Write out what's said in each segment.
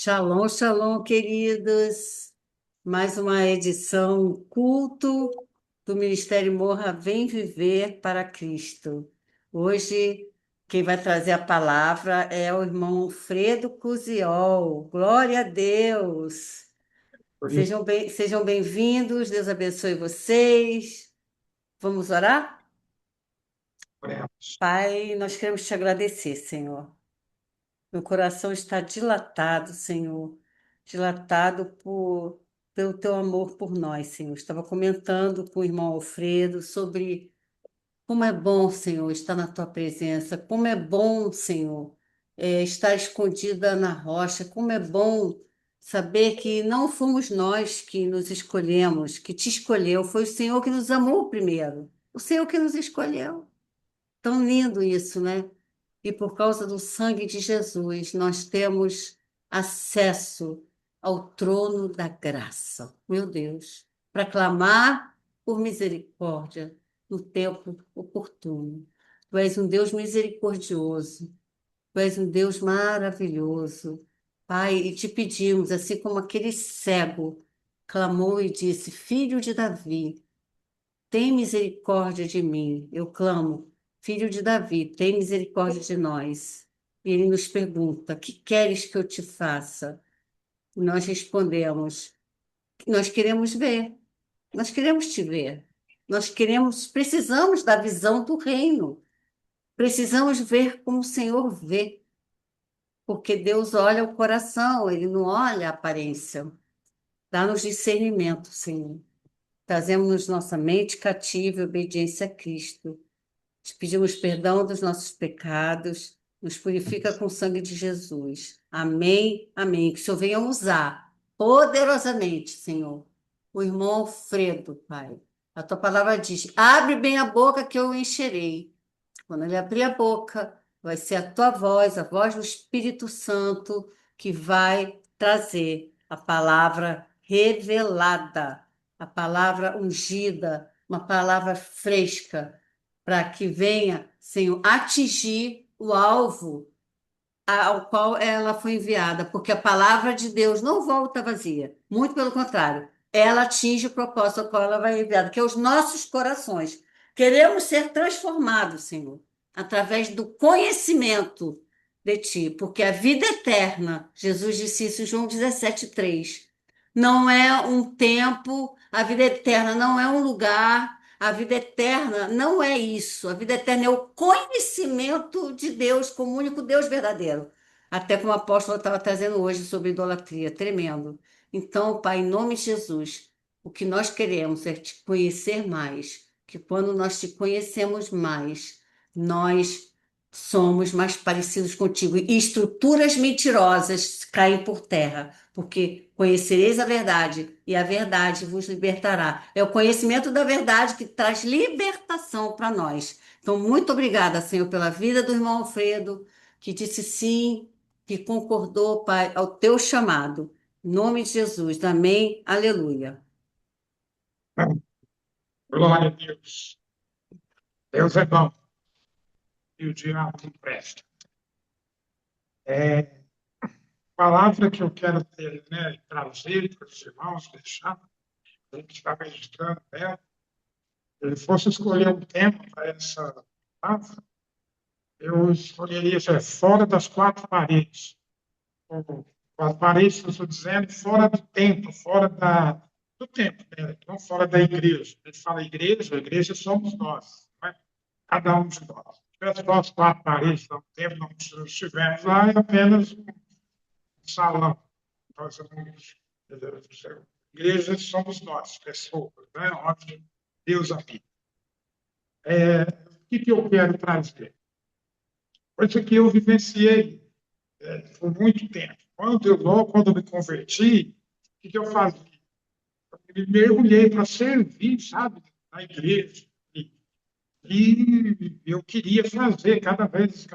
Shalom, shalom, queridos. Mais uma edição culto do Ministério Morra Vem Viver para Cristo. Hoje, quem vai trazer a palavra é o irmão Fredo Cusiol. Glória a Deus. Por isso, Sejam bem-vindos. Deus abençoe vocês. Vamos orar? oremos. Pai, nós queremos te agradecer, Senhor. Meu coração está dilatado, Senhor, dilatado pelo teu amor por nós, Senhor. Estava comentando com o irmão Alfredo sobre como é bom, Senhor, estar na tua presença, como é bom, Senhor, estar escondida na rocha, como é bom saber que não fomos nós que nos escolhemos, que te escolheu, foi o Senhor que nos amou primeiro, o Senhor que nos escolheu. Tão lindo isso, né? E por causa do sangue de Jesus, nós temos acesso ao trono da graça, meu Deus, para clamar por misericórdia no tempo oportuno. Tu és um Deus misericordioso, tu és um Deus maravilhoso. Pai, e te pedimos, assim como aquele cego clamou e disse: Filho de Davi, tem misericórdia de mim. Eu clamo, filho de Davi, tem misericórdia de nós. E ele nos pergunta: que queres que eu te faça? E nós respondemos: nós queremos ver, nós queremos te ver. Precisamos da visão do reino. Precisamos ver como o Senhor vê, porque Deus olha o coração, ele não olha a aparência. Dá-nos discernimento, Senhor. Trazemos nossa mente cativa e obediência a Cristo. Te pedimos perdão dos nossos pecados, nos purifica com o sangue de Jesus. Amém, amém. Que o Senhor venha usar poderosamente, Senhor, o irmão Alfredo, Pai. A tua palavra diz: abre bem a boca que eu o encherei. Quando ele abrir a boca, vai ser a tua voz, a voz do Espírito Santo, que vai trazer a palavra revelada, a palavra ungida, uma palavra fresca, para que venha, Senhor, atingir o alvo ao qual ela foi enviada, porque a palavra de Deus não volta vazia, muito pelo contrário, ela atinge o propósito ao qual ela vai enviada, que é os nossos corações. Queremos ser transformados, Senhor, através do conhecimento de Ti, porque a vida eterna, Jesus disse isso em João 17:3, não é um tempo, a vida eterna não é um lugar, a vida eterna não é isso. A vida eterna é o conhecimento de Deus como único Deus verdadeiro. Até como o apóstolo estava trazendo hoje sobre idolatria, tremendo. Então, Pai, em nome de Jesus, o que nós queremos é te conhecer mais, que quando nós te conhecemos mais, nós somos mais parecidos contigo. E estruturas mentirosas caem por terra, porque conhecereis a verdade e a verdade vos libertará. É o conhecimento da verdade que traz libertação para nós. Então, muito obrigada, Senhor, pela vida do irmão Alfredo, que disse sim, que concordou, Pai, ao teu chamado. Em nome de Jesus. Amém. Aleluia. Glória a Deus. Deus é bom e o diabo não presta. A palavra que eu quero ter, né, trazer para os irmãos, deixar, a gente está registrando ela. Se ele fosse escolher um tema para essa palavra, eu escolheria ser fora das quatro paredes. Ou, quatro paredes, eu estou dizendo, fora do templo, do templo, né? Não fora da igreja. A gente fala igreja, a igreja somos nós, né? Cada um de nós. Se tivesse nós quatro paredes, não tempo, não estivemos lá, é apenas um salão. Nós somos, igreja somos nós, pessoas, né? Onde Deus habita. O que eu quero trazer? Coisa que eu vivenciei por muito tempo. Quando eu me converti, o que eu fazia? Eu me mergulhei para servir, sabe, na igreja. E eu queria fazer cada vez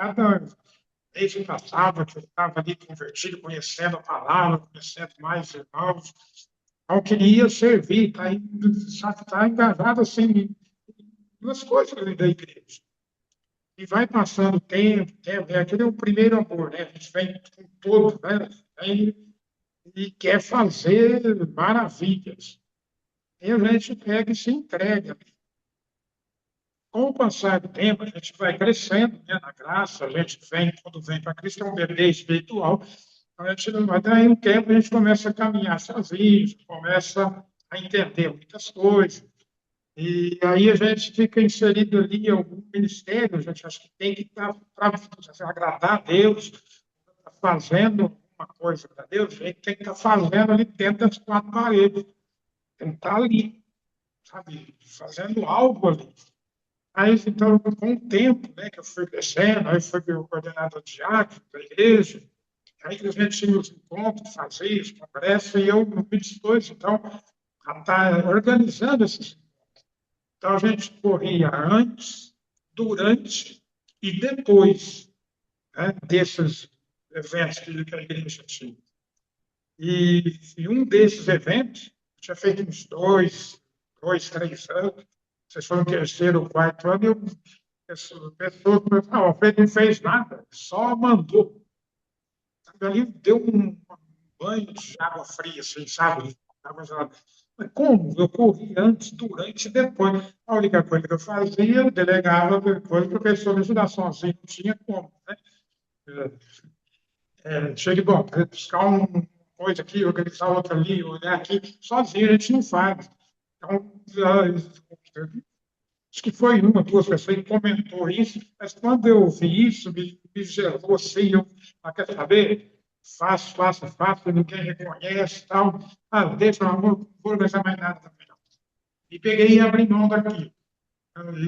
que passava, que eu estava ali convertido, conhecendo a palavra, conhecendo mais irmãos, eu queria servir, tá engajado assim nas coisas da igreja. E vai passando o tempo, é aquele é o primeiro amor, né? A gente vem com todo, né? Aí e quer fazer maravilhas. E a gente pega e se entrega. Com o passar do tempo, a gente vai crescendo, né, na graça, a gente vem, quando vem para Cristo, é um bebê espiritual. A gente não vai, daí um tempo a gente começa a caminhar sozinho, começa a entender muitas coisas. E aí a gente fica inserido ali em algum ministério, a gente acha que tem que estar para agradar a Deus, tá fazendo uma coisa para Deus, a gente tem que estar fazendo ali dentro das quatro paredes, tem que estar ali, sabe, fazendo algo ali. Aí, então, com o tempo, né, que eu fui crescendo, aí fui o coordenador de diácono da igreja, aí que a gente tinha os encontros, fazia os congressos, e eu me dispus, então, a estar organizando esses. Então, a gente corria antes, durante e depois, né, desses eventos que a igreja tinha. E um desses eventos, eu tinha feito uns três anos, vocês foram o terceiro ou quarto ano, e eu essa pessoa começou, não, o Alfredo não fez nada, só mandou. Ali deu um banho de água fria, assim, sabe? Água gelada. Mas como? Eu corri antes, durante e depois. A única coisa que eu fazia, eu delegava depois para a pessoa me ajudar sozinho, não tinha como. Né? Chega bom, buscar uma coisa aqui, organizar outra ali, olhar aqui, sozinho a gente não faz. Então, acho que foi uma, duas pessoas que comentou isso, mas quando eu ouvi isso, me gerou assim, quer saber? Faço, faço, faço, ninguém reconhece, tal. Ah, deixa, eu não vou organizar mais nada também, não. E peguei e abri mão daquilo.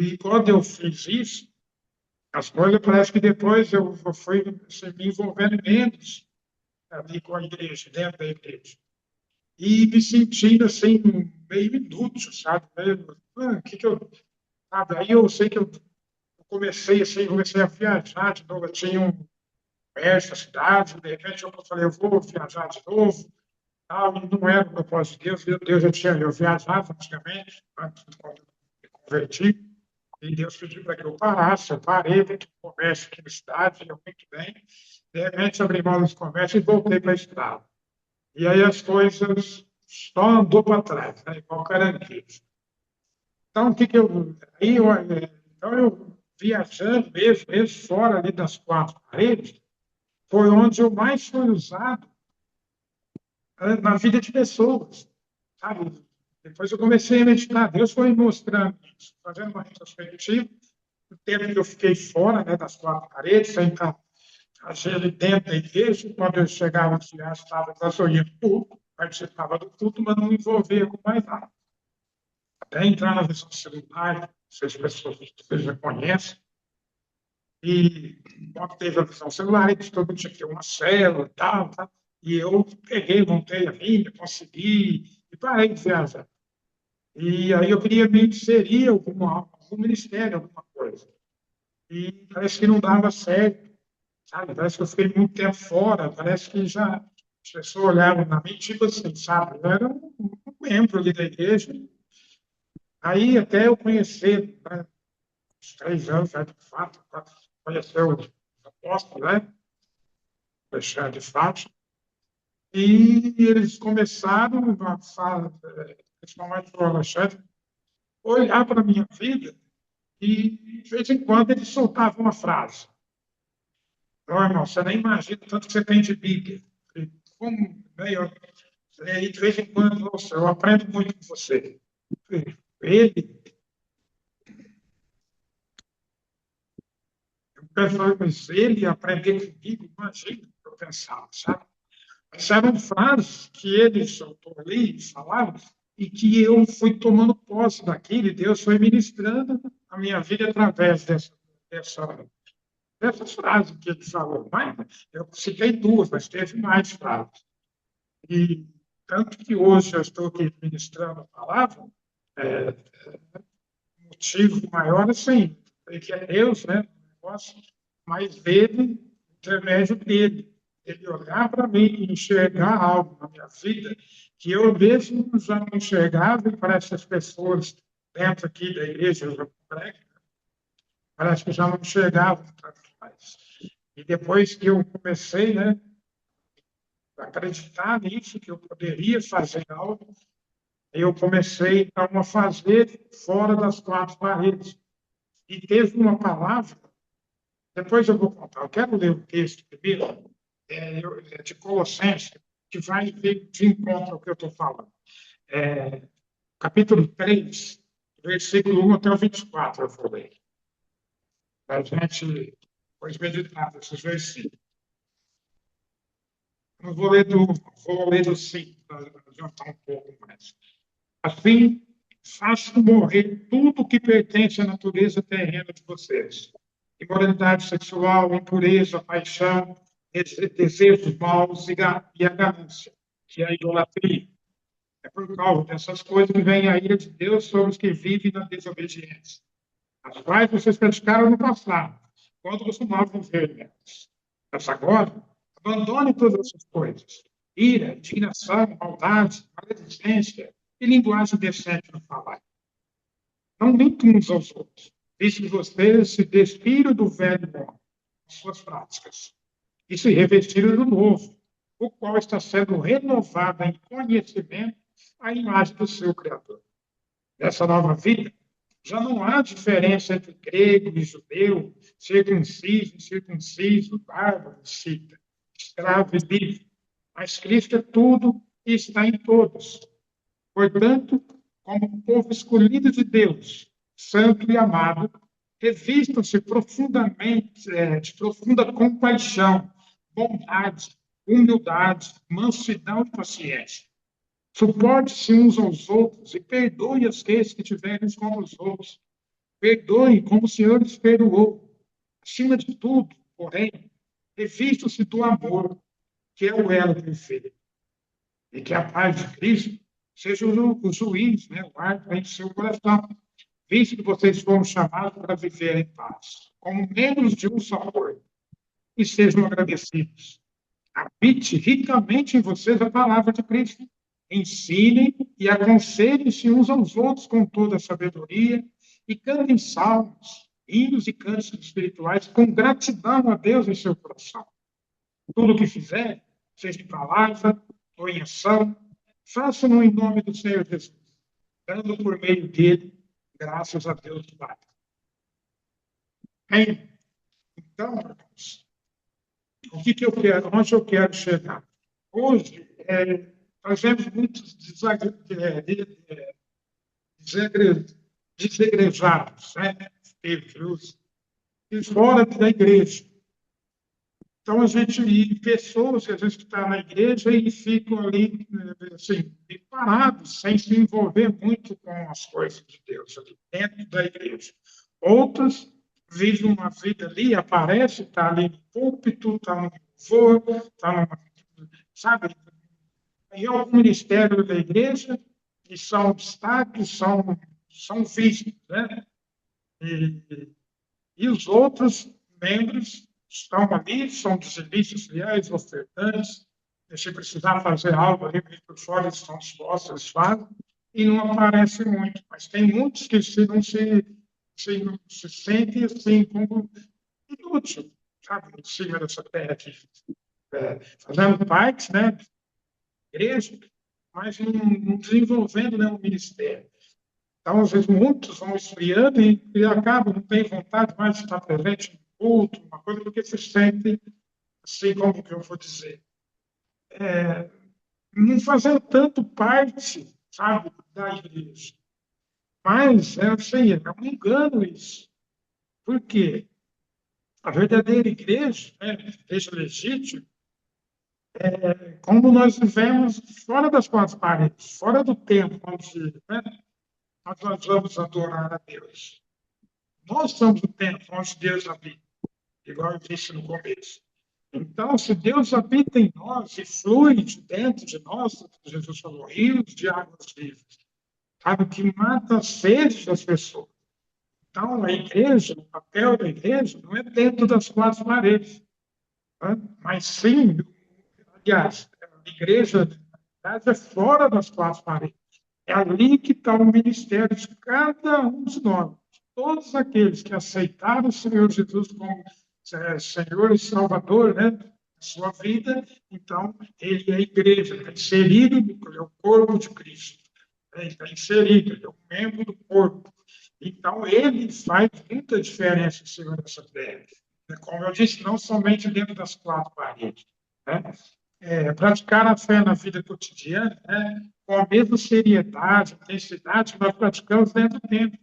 E quando eu fiz isso, as coisas parece que depois eu fui assim, me envolvendo menos ali com a igreja, dentro da igreja. E me sentindo assim, meio inútil, sabe? Meio, o que que eu. Sabe? Aí eu sei que eu comecei assim, comecei a viajar de novo. Eu tinha essa cidade, de repente eu falei, eu vou viajar de novo. Tal, e não era o propósito de Deus, Deus já tinha, eu viajava antigamente, antes de me converti, e Deus pediu para que eu parasse, eu parei, dentro do comércio aqui na cidade, eu muito bem, de repente abri mão desse comércio e voltei para a estrada. E aí as coisas só andou para trás, né, igual caranguejo. Então, o que que eu. Aí eu, então, eu viajando mesmo fora ali das quatro paredes, foi onde eu mais fui usado na vida de pessoas, sabe? Depois eu comecei a meditar, Deus foi me mostrando isso, fazendo uma retrospectiva, o tempo que eu fiquei fora, né, das quatro paredes, sem estar ali dentro da igreja, quando eu chegava, já estava, eu ia no culto, participava do culto, mas não me envolvia com mais nada. Até entrar na visão celular, vocês pessoas vocês já conhecem, e quando teve a visão celular, eles todo mundo tinha que ter uma célula e tal, tá? E eu peguei, montei a minha, consegui, e parei de viajar. E aí eu queria me inserir em algum ministério, alguma coisa. E parece que não dava certo, sabe? Parece que eu fiquei muito tempo fora, parece que já as pessoas olhavam na mim, tipo assim, sabe? Eu era um membro ali da igreja. Aí até eu conhecer, né, uns 3 anos, já de fato, conhecer o apóstolo, né? Alexandre de Fátima. E eles começaram, principalmente o Alexandre, a olhar para a minha vida e, de vez em quando, eles soltavam uma frase. Não, irmão, você nem imagina o tanto que você tem de Bíblia. E como, né, e de vez em quando, nossa, eu aprendo muito com você. Ele, eu pensava, mas ele aprender comigo, imagina, eu pensava, sabe? Mas eram frases que ele soltou ali, falava, e que eu fui tomando posse daquilo, e Deus foi ministrando a minha vida através dessa, dessas frases que ele falou. Mas eu citei duas, mas teve mais frases. E tanto que hoje eu estou aqui ministrando a palavra, é, motivo maior, assim, é que é Deus, né? Negócio, mas dele, intermédio dele. Ele olhar para mim e enxergar algo na minha vida que eu mesmo já não enxergava e parece que as pessoas dentro aqui da igreja, eu prego, parece que já não enxergavam tanto mais. E depois que eu comecei, né, acreditar nisso, que eu poderia fazer algo, eu comecei então a fazer fora das quatro paredes. E teve uma palavra, depois eu vou contar, eu quero ler o texto primeiro, é de Colossenses, que vai ver de encontro ao que eu estou falando. Capítulo 3, versículo 1 até o 24, eu vou ler. Para a gente depois meditar nesses versículos. Eu vou ler do 5, para adiantar um pouco mais. Assim, faço morrer tudo que pertence à natureza terrena de vocês. Imoralidade sexual, impureza, paixão, desejos maus e a ganância, que é a idolatria. É por causa dessas coisas que vem a ira de Deus sobre os que vivem na desobediência, as quais vocês praticaram no passado, quando costumavam ver nelas. Mas agora, abandone todas essas coisas: ira, indignação, maldade, maledicência e linguagem decente no falar. Não mintam uns aos outros, visto que vocês se despiram do velho homem, as suas práticas, e se revestiram do novo, o qual está sendo renovado em conhecimento à imagem do seu Criador. Nessa nova vida, já não há diferença entre grego e judeu, circunciso e circunciso, bárbaro e cita, escravo e livre. Mas Cristo é tudo e está em todos. Portanto, como povo escolhido de Deus, santo e amado, revistam-se profundamente, de profunda compaixão, bondade, humildade, mansidão e paciência. Suporte-se uns aos outros e perdoe aqueles que tiverem com os outros. Perdoe como o Senhor os perdoou. Acima de tudo, porém, revista-se do amor, que é o elo perfeito. E que a paz de Cristo seja o juiz, né, o árbitro em seu coração, visto que vocês foram chamados para viver em paz, como membros de um só corpo, e sejam agradecidos. Habite ricamente em vocês a palavra de Cristo. Ensinem e aconselhem-se uns aos outros com toda a sabedoria e cantem salmos, hinos e cânticos espirituais com gratidão a Deus em seu coração. Tudo o que fizer, seja em palavra ou em ação, façam-no em nome do Senhor Jesus, dando por meio dele graças a Deus Pai. Bem, então, irmãos, o que eu quero, onde eu quero chegar? Hoje, nós vemos muitos desegrejados, né? E fora da igreja. Então, e pessoas que às vezes estão na igreja e ficam ali, assim, parados, sem se envolver muito com as coisas de Deus, ali dentro da igreja. Outras vivem uma vida ali, aparece, está ali no púlpito, está no louvor, está sabe, em algum ministério da igreja, e são destaques, são vistos, né? E os outros membros estão ali, são dizimistas fiéis, ofertantes, e se precisar fazer algo ali por fora, eles estão dispostos, eles fazem, e não aparece muito. Mas tem muitos que não se sentem assim como inútil, sabe, em cima dessa terra aqui, fazendo parte, né, igreja, mas não desenvolvendo nenhum ministério. Então, às vezes, muitos vão esfriando e acabam, não têm vontade mais de estar presente no culto, uma coisa, porque se sentem, assim como que eu vou dizer, não fazendo tanto parte, sabe, da igreja. Mas, assim, é um engano isso. Por quê? A verdadeira igreja, né, igreja legítima, como nós vivemos fora das quatro paredes, fora do templo, onde, né, nós vamos adorar a Deus. Nós somos o templo onde Deus habita, igual eu disse no começo. Então, se Deus habita em nós e flui de dentro de nós, Jesus falou, rios de águas vivas, sabe, que mata a sede das pessoas. Então, a igreja, o papel da igreja não é dentro das quatro paredes, né? Mas sim, aliás, a igreja, na verdade, é fora das quatro paredes. É ali que está o ministério de cada um de nós. Todos aqueles que aceitaram o Senhor Jesus como Senhor e Salvador, né? na sua vida, então ele é a igreja, está inserido, é o corpo de Cristo, né? Ele está inserido, ele é um membro do corpo. Então, ele faz muita diferença em cima dessa terra. Como eu disse, não somente dentro das quatro paredes, né? Praticar a fé na vida cotidiana, né? Com a mesma seriedade, intensidade que nós praticamos dentro do templo.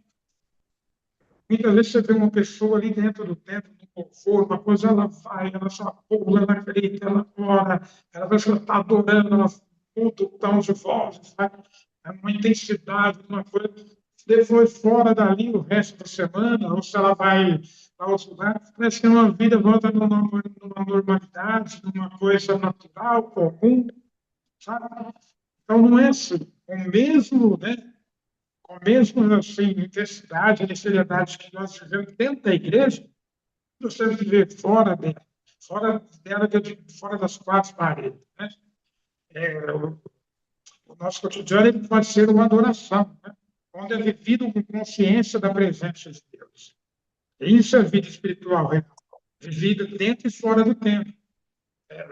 Muitas vezes você vê uma pessoa ali dentro do templo, no conforto, uma coisa, ela vai, ela só pula, ela grita, ela ora, ela vai estar adorando, ela muda o tom de voz, sabe? É uma intensidade, uma coisa. Depois, fora dali, o resto da semana, ou se ela vai para outro lugar, parece que uma vida volta numa normalidade, numa coisa natural, comum, sabe? Então, não é assim. O mesmo, né? Com a mesma assim, intensidade e seriedade que nós vivemos dentro da igreja, nós temos que viver fora dela, fora das quatro paredes. Né? O nosso cotidiano ele pode ser uma adoração, né? Onde é vivido com consciência da presença de Deus. Isso é vida espiritual, né? Vivida dentro e fora do tempo.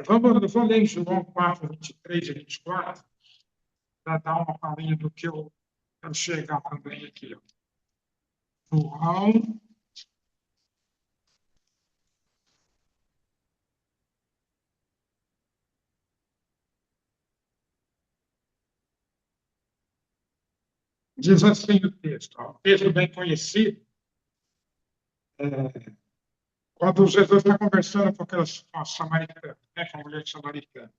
Vamos ler em João 4, 23 e 24, para dar uma palhinha do que eu quero chegar também aqui. Ó. João diz assim o texto, ó, um texto bem conhecido, quando Jesus está conversando com aquela samaritana, né, com a mulher samaritana.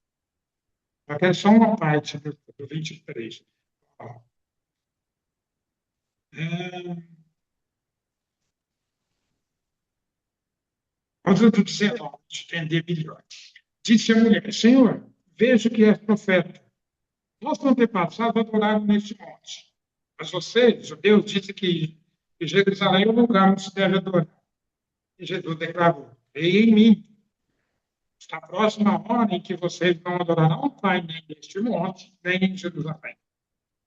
Aqui é só uma parte do 23. Ó. Mas eu estou dizendo, ó, entender melhor. Disse a mulher, Senhor, vejo que és profeta. Nossos antepassados adoraram neste monte. Mas vocês, judeus, dizem que Jerusalém é o lugar onde se deve adorar. E Jesus declarou, ei em mim. Está próxima a hora em que vocês não adorarão o Pai nem neste monte, nem em Jerusalém.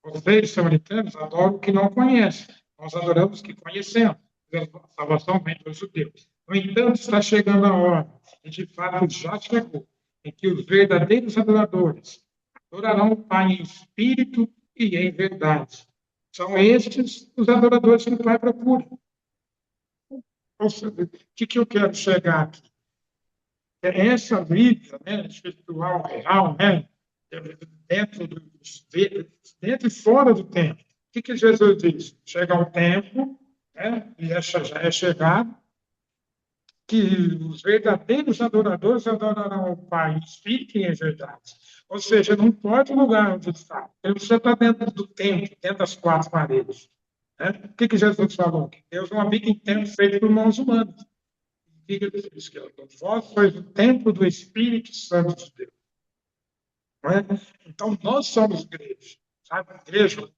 Vocês, samaritanos, adoram o que não conhecem. Nós adoramos o que conhecemos. A salvação vem dos judeus. No entanto, está chegando a hora, e de fato já chegou, em que os verdadeiros adoradores adorarão o Pai em espírito e em verdade. São estes os adoradores que o Pai procura. Ou seja, o que eu quero chegar aqui? É essa vida, né, espiritual, real, né, dentro, do, dentro e fora do tempo. O que Jesus diz? Chega um tempo, né, e já é chegado, que os verdadeiros adoradores adorarão o Pai em espírito e em verdade. Ou seja, não pode lugar onde está. Ele precisa estar dentro do templo, dentro das quatro paredes. Né? O que Jesus falou? Que Deus não habita em templo feito por mãos humanas. Diz que vós sois o templo do Espírito Santo de Deus. Não é? Então, nós somos igreja. Sabe? Igreja,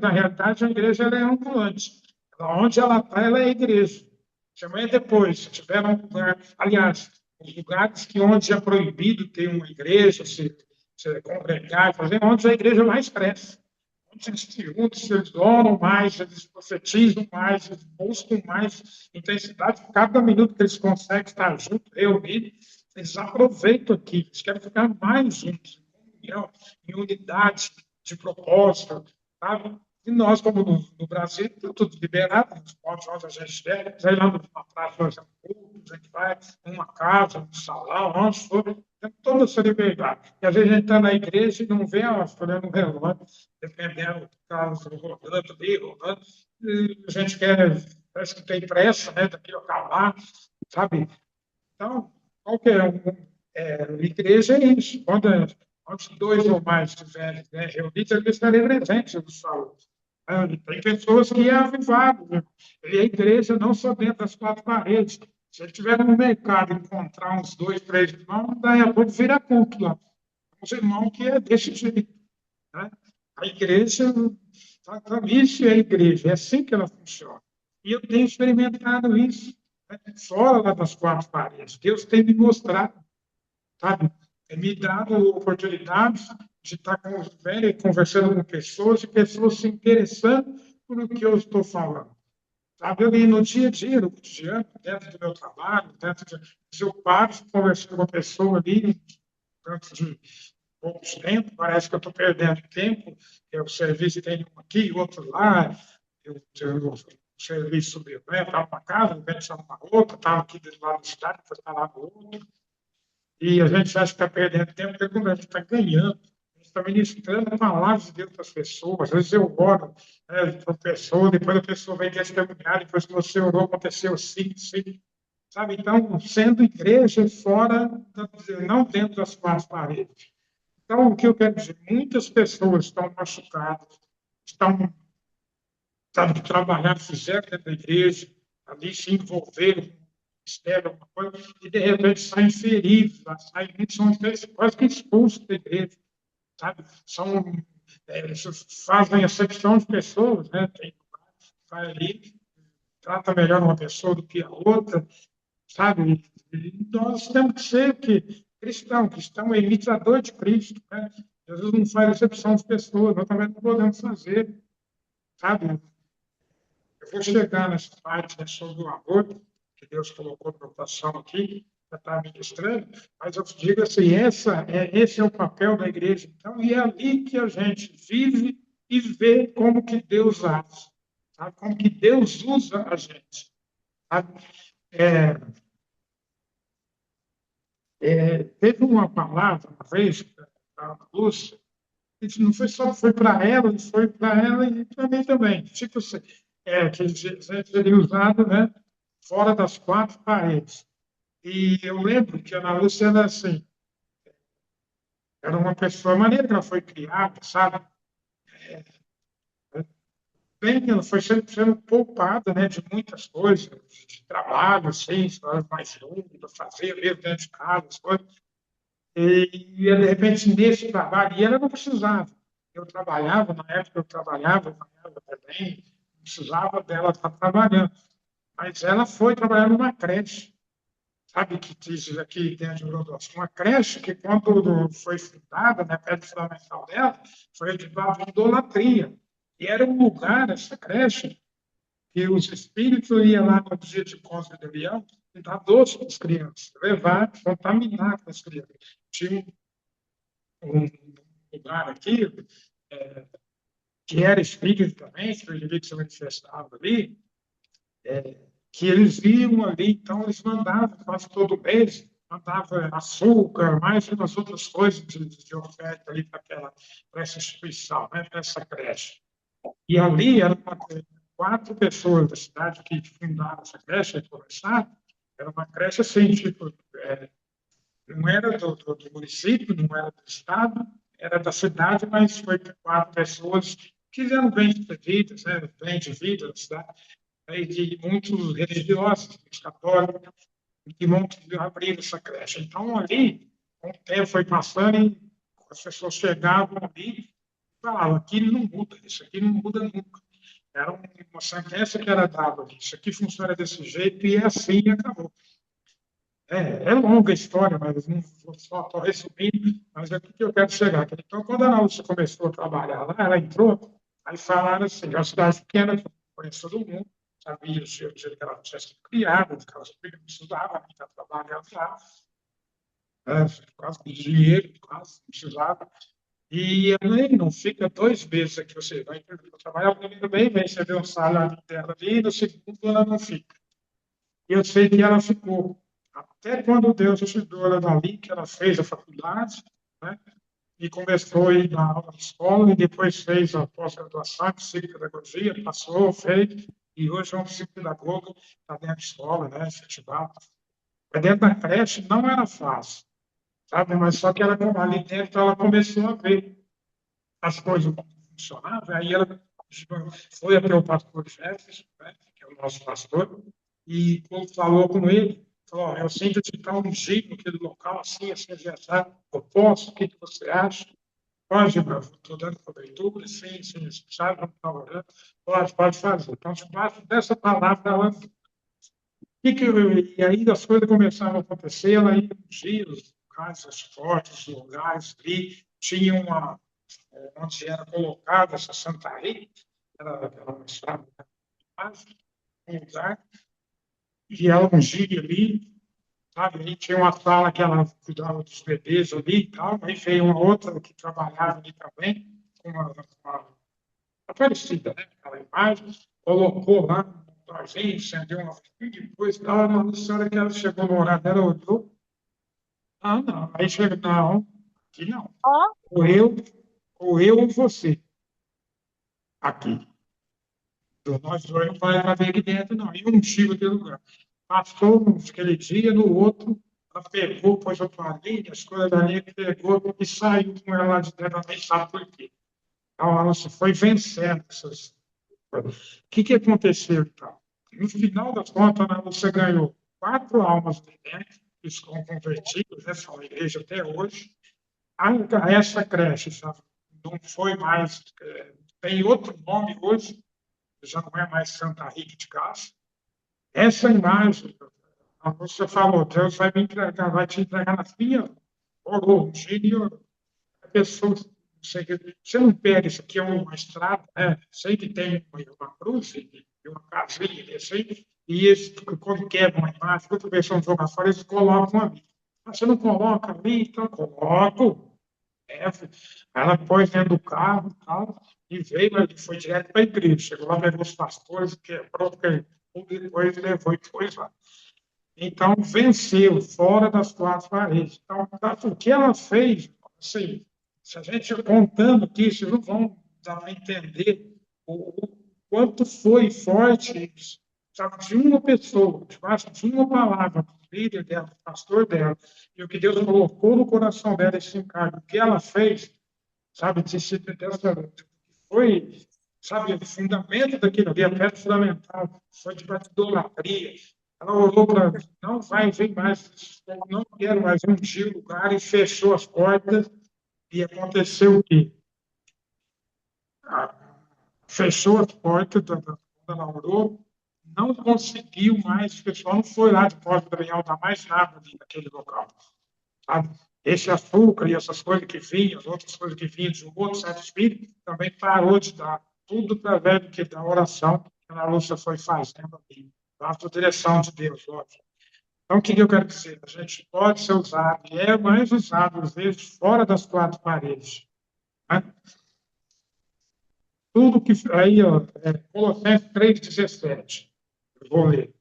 na realidade, a igreja ela é ambulante. Onde ela está, ela é igreja. Se amanhã depois, se tiver um lugar... Aliás, os lugares que onde é proibido ter uma igreja, se congregar, fazer, onde a igreja mais cresce. Onde eles se juntam, eles oram mais, eles profetizam mais, eles buscam mais intensidade. Cada minuto que eles conseguem estar juntos, reunidos, eles aproveitam aqui. Eles querem ficar mais juntos, em comunhão, em unidade de propósito, sabe? E nós, como no Brasil, está tudo liberado, nos pontos onde a gente quer, vai lá numa praça, fazer um culto, a gente vai numa casa, num salão, onde for, tem toda essa liberdade. E às vezes a gente está na igreja e não vê a olhando o relógio, dependendo do caso, rodando ali, rodando, e a gente quer, parece que tem pressa, né, daquilo acabar, sabe? Então, qualquer um, igreja é isso. Onde dois ou mais estiverem, né, reunidos, eles estarem presentes, Jesus falou. Tem pessoas que é avivado, né? E a igreja não só dentro das quatro paredes. Se ele estiver no mercado e encontrar uns dois, três irmãos, daí a pouco vira culto lá. Uns irmãos que é desse jeito. Né? A igreja, isso é a igreja, é assim que ela funciona. E eu tenho experimentado isso, né? Fora lá das quatro paredes. Deus tem me mostrado, sabe? Tem me dado oportunidades de estar conversando com pessoas e pessoas se interessando por o que eu estou falando. sabe, ali no dia a dia, no cotidiano, dentro do meu trabalho, dentro de... Se eu paro, conversando com uma pessoa ali, dentro de poucos tempo, parece que eu estou perdendo tempo, o serviço tem um aqui, outro lá, o serviço subiu, né? Estava numa casa, de repente está numa outra, estava aqui do lado do estado, depois está lá no outro, e a gente acha que está perdendo tempo, porque quando a gente está ganhando, a gente está ministrando a palavra de Deus para as pessoas. Às vezes eu oro, né, para a pessoa, depois a pessoa vem testemunhar, depois que você orou, aconteceu assim, assim. Sabe? Então, sendo igreja fora, não dentro das quatro paredes. Então, o que eu quero dizer, muitas pessoas estão machucadas, estão, sabe, que trabalharam, fizeram dentro da igreja, ali se envolveram com mistério, alguma coisa, e de repente saem feridos, saem, muitos são quase que expulsos da igreja, sabe? São, fazem acepção de pessoas, né? Tem, vai ali, trata melhor uma pessoa do que a outra, sabe? E nós temos que ser que cristão, cristão é imitador de Cristo, né? Jesus não faz exceção de pessoas, nós também não podemos fazer, sabe? Eu vou chegar nessa parte, né, sobre o amor que Deus colocou no meu coração aqui, para estar ministrando, mas eu digo assim, esse é o papel da igreja, então, e é ali que a gente vive e vê como que Deus age, sabe? Como que Deus usa a gente, sabe? É, teve uma palavra, uma vez, da Lúcia, não foi só foi para ela, foi para ela e para mim também. Tipo assim, que seria usado, né, fora das quatro paredes. E eu lembro que a Ana Lúcia era assim, era uma pessoa, a maneira que ela foi criada, sabe? Bem, ela foi sendo poupada, né, de muitas coisas, de trabalho, assim, mais longo, fazer mesmo dentro de casa, as coisas. E, de repente, nesse trabalho, e ela não precisava. Eu trabalhava, na época eu trabalhava, eu ganhava também, não precisava dela estar trabalhando. Mas ela foi trabalhar numa creche, sabe, que diz aqui dentro de Brodowski, uma creche que, quando foi fundada, na pedra fundamental dela, foi de idolatria. E era um lugar, essa creche, que os espíritos iam lá no dia de Cosme de Leão e dar doce para as crianças, levar, contaminar as crianças. Tinha um lugar aqui, é, que era espírito também, que o indivíduo se manifestava ali, que eles iam ali, então eles mandavam quase todo mês, mandava açúcar, mais umas outras coisas de oferta ali para essa instituição, né, para essa creche. E ali eram quatro pessoas da cidade que fundaram essa creche, que começaram, era uma creche assim, tipo, não era do município, não era do estado, era da cidade, mas foi quatro pessoas que eram bem sucedidas, né, bem de vida na cidade, e de muitos religiosos, muitos católicos, que muitos abriram essa creche. Então, ali, com o tempo foi passando e as pessoas chegavam ali e falavam, aqui não muda, isso aqui não muda nunca. Era uma sentença que era dada, isso aqui funciona desse jeito e é assim e acabou. É longa a história, mas não só estou resumindo, mas é aqui que eu quero chegar. Então, quando a Ana Lúcia começou a trabalhar lá, ela entrou, aí falaram assim, é uma cidade pequena, que conhece todo mundo, sabia o jeito que ela tinha sido criada, que ela não precisava estar trabalhando lá, por causa do dinheiro, quase, não precisava. E ela não fica 2 meses aqui, você vai trabalhar o primeiro mês, vem receber um salário dela ali, e no segundo ela não fica. E eu sei que ela ficou até quando Deus tirou ela dali, que ela fez a faculdade, né? E começou a ir na aula de escola, e depois fez a pós-graduação em psicopedagogia, passou, fez, e hoje é um psicopedagogo, está dentro de escola, né? Festival. Mas dentro da creche não era fácil, sabe? Mas só que ela, ali dentro, ela começou a ver as coisas como funcionavam, aí ela foi até o pastor Jefferson, né? Que é o nosso pastor, e falou com ele, falou, eu sinto que está ungido naquele local, assim, assim, já eu posso, o que você acha? Pode, meu, estou dando cobertura, sim, sim, sabe, não está orando, pode fazer. Então, debaixo dessa palavra, ela, e aí as coisas começaram a acontecer, ela ia ungir os lugares fortes, os lugares ali, tinha onde era colocada essa Santa Rita, ela mostrava, algum lugar, e ela ungia ali, sabe? Aí tinha uma sala que ela cuidava dos bebês ali e tal, aí veio uma outra que trabalhava ali também, com uma parecida, né? Aquela imagem, colocou lá para a gente, acendeu uma e depois, na senhora que ela chegou no horário dela, olhou, não, aí chega, não, aqui não, Ó, ou eu, ou você, aqui. Nós dois não vai caber aqui dentro, não. E um tiro aquele lugar. Passou aquele dia, no outro, ela pegou, pôs a toalhinha, as coisas da linha, pegou e saiu com ela lá de dentro, ela nem sabe por quê. Então, ela se foi vencendo essas coisas. O que aconteceu, então? No final das contas, né, você ganhou 4 almas de dentro, que estão convertidos, né, são a igreja até hoje. Essa creche, sabe? Não foi mais. Tem outro nome hoje, já não é mais Santa Rita de Cássia. Essa imagem, a moça falou, Deus vai me entregar, vai te entregar na minha, orou, um dia, a pessoa, você não pega isso aqui, é uma estrada, né? Sei que tem uma cruz e uma casinha desse aí, e eles, quando quebram uma imagem, quando a pessoa joga fora, eles colocam ali. Você não coloca ali, então coloco. É, ela pôs dentro do carro e tal, e veio, ele foi direto para a igreja. Chegou lá, levou os pastores, quebrou, tudo, e depois levou e pôs lá. Então, venceu fora das 4 paredes. Então, o que ela fez, assim, se a gente contando aqui, vocês não vão dar para entender o quanto foi forte, sabe, de uma pessoa, de uma palavra, do líder dela, do pastor dela, e o que Deus colocou no coração dela, esse encargo, o que ela fez, sabe, foi, sabe, o fundamento daquilo ali, a pedra fundamental, foi de idolatria. Ela orou para, não vai vir mais, não quero mais ungir o lugar, e fechou as portas, e aconteceu o quê? Ah, fechou as portas, quando ela orou, não conseguiu mais, o pessoal não foi lá de Porta do Real, dar mais nada ali naquele local, sabe? Esse açúcar e essas coisas que vinham, as outras coisas que vinham de um outro certo espírito, também parou de dar. Tudo através do que da oração que a Lúcia foi fazendo aqui, na direção de Deus, lógico. Então, o que eu quero dizer? A gente pode ser usado, e é mais usado, às vezes, fora das 4 paredes. Né? Tudo que. Aí, ó, Colossenses 3,17. Eu vou ler.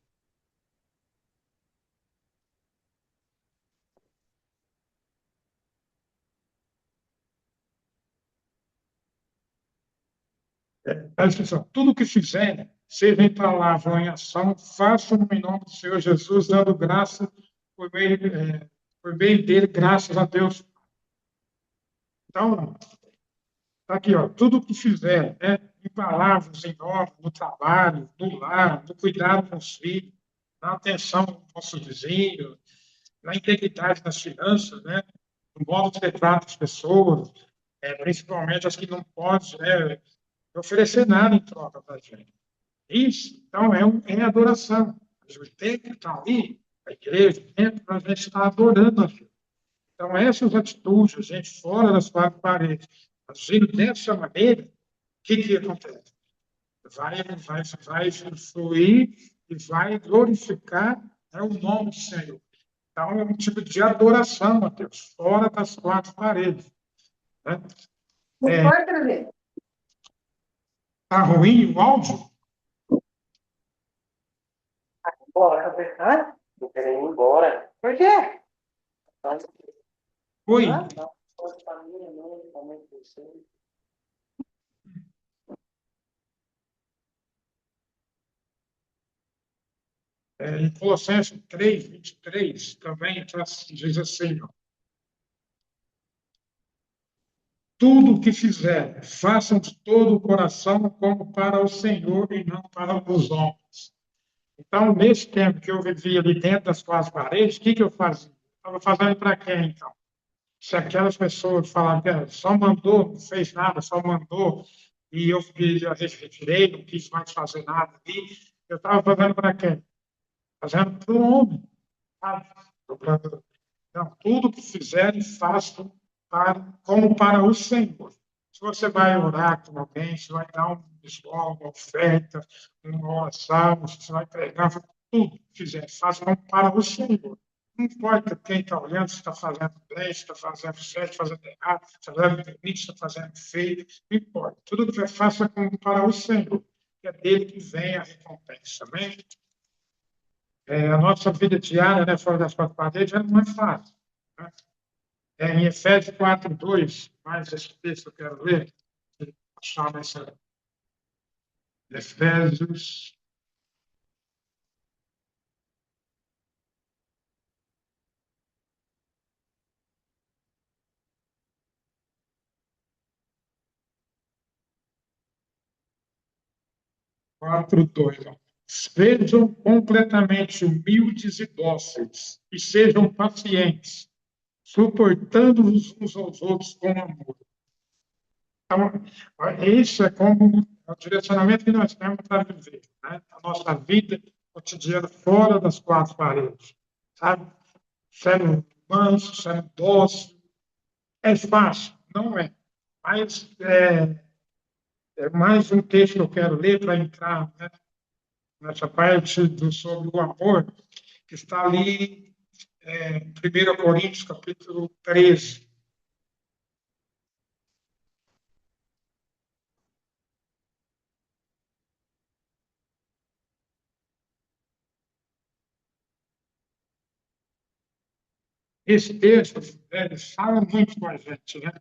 Presta atenção. Tudo que fizerem, seja em palavra ou em ação, façam em nome do Senhor Jesus, dando graça por meio dele, graças a Deus. Então, tá aqui, ó, tudo o que fizer, né, em palavras, em obras, no trabalho, no lar, no cuidado com os filhos, na atenção ao nosso vizinho, na integridade das finanças, né, no modo de tratar as pessoas, principalmente as que não podem, né, oferecer nada em troca para a gente. Isso, então, é adoração. O templo está ali, a igreja, o templo, para a gente estar adorando a Deus. Então, essas atitudes, a gente fora das 4 paredes, agindo dessa maneira, o que acontece? Vai fluir e vai glorificar, o nome do Senhor. Então, é um tipo de adoração a Deus, fora das 4 paredes. Né? Tá ruim o áudio? bora, tá? Eu quero ir embora. Por quê? Oi. Não, família, não, família, Em Colossenses 3:23, também diz assim, ó, tudo o que fizerem, façam de todo o coração como para o Senhor e não para os homens. Então, nesse tempo que eu vivia ali dentro das 4 paredes, o que eu fazia? Estava fazendo para quem, então? Se aquelas pessoas falavam que só mandou, não fez nada, só mandou, e eu retirei, não quis mais fazer nada ali, eu estava fazendo para quem? Fazendo para o homem. Sabe? Então, tudo que fizerem, façam como para o Senhor. Se você vai orar com alguém, se vai dar visual, uma oferta, uma oração, você vai pregar, tudo que fizer, faça como para o Senhor. Não importa quem está olhando, se está fazendo bem, se está fazendo certo, fazendo errado, se está fazendo bonito, se está fazendo feio, não importa. Tudo que você faça como para o Senhor, que é dele que vem a recompensa. Amém? A nossa vida diária, né, fora das quatro paredes, não é fácil. Né? Em Efésios 4:2, mais esse texto eu quero ler, achar nessa Efésios 4:2. Sejam completamente humildes e dóceis, e sejam pacientes, suportando-vos uns aos outros com amor. Então, isso é como o direcionamento que nós temos para viver, né? A nossa vida cotidiana fora das quatro paredes, sabe? Sendo manso, sendo dócil. É fácil? Não é. Mas é mais um texto que eu quero ler para entrar, né, nessa parte sobre o amor, que está ali em 1 Coríntios, capítulo 13. Esse texto, ele fala muito com a gente, né?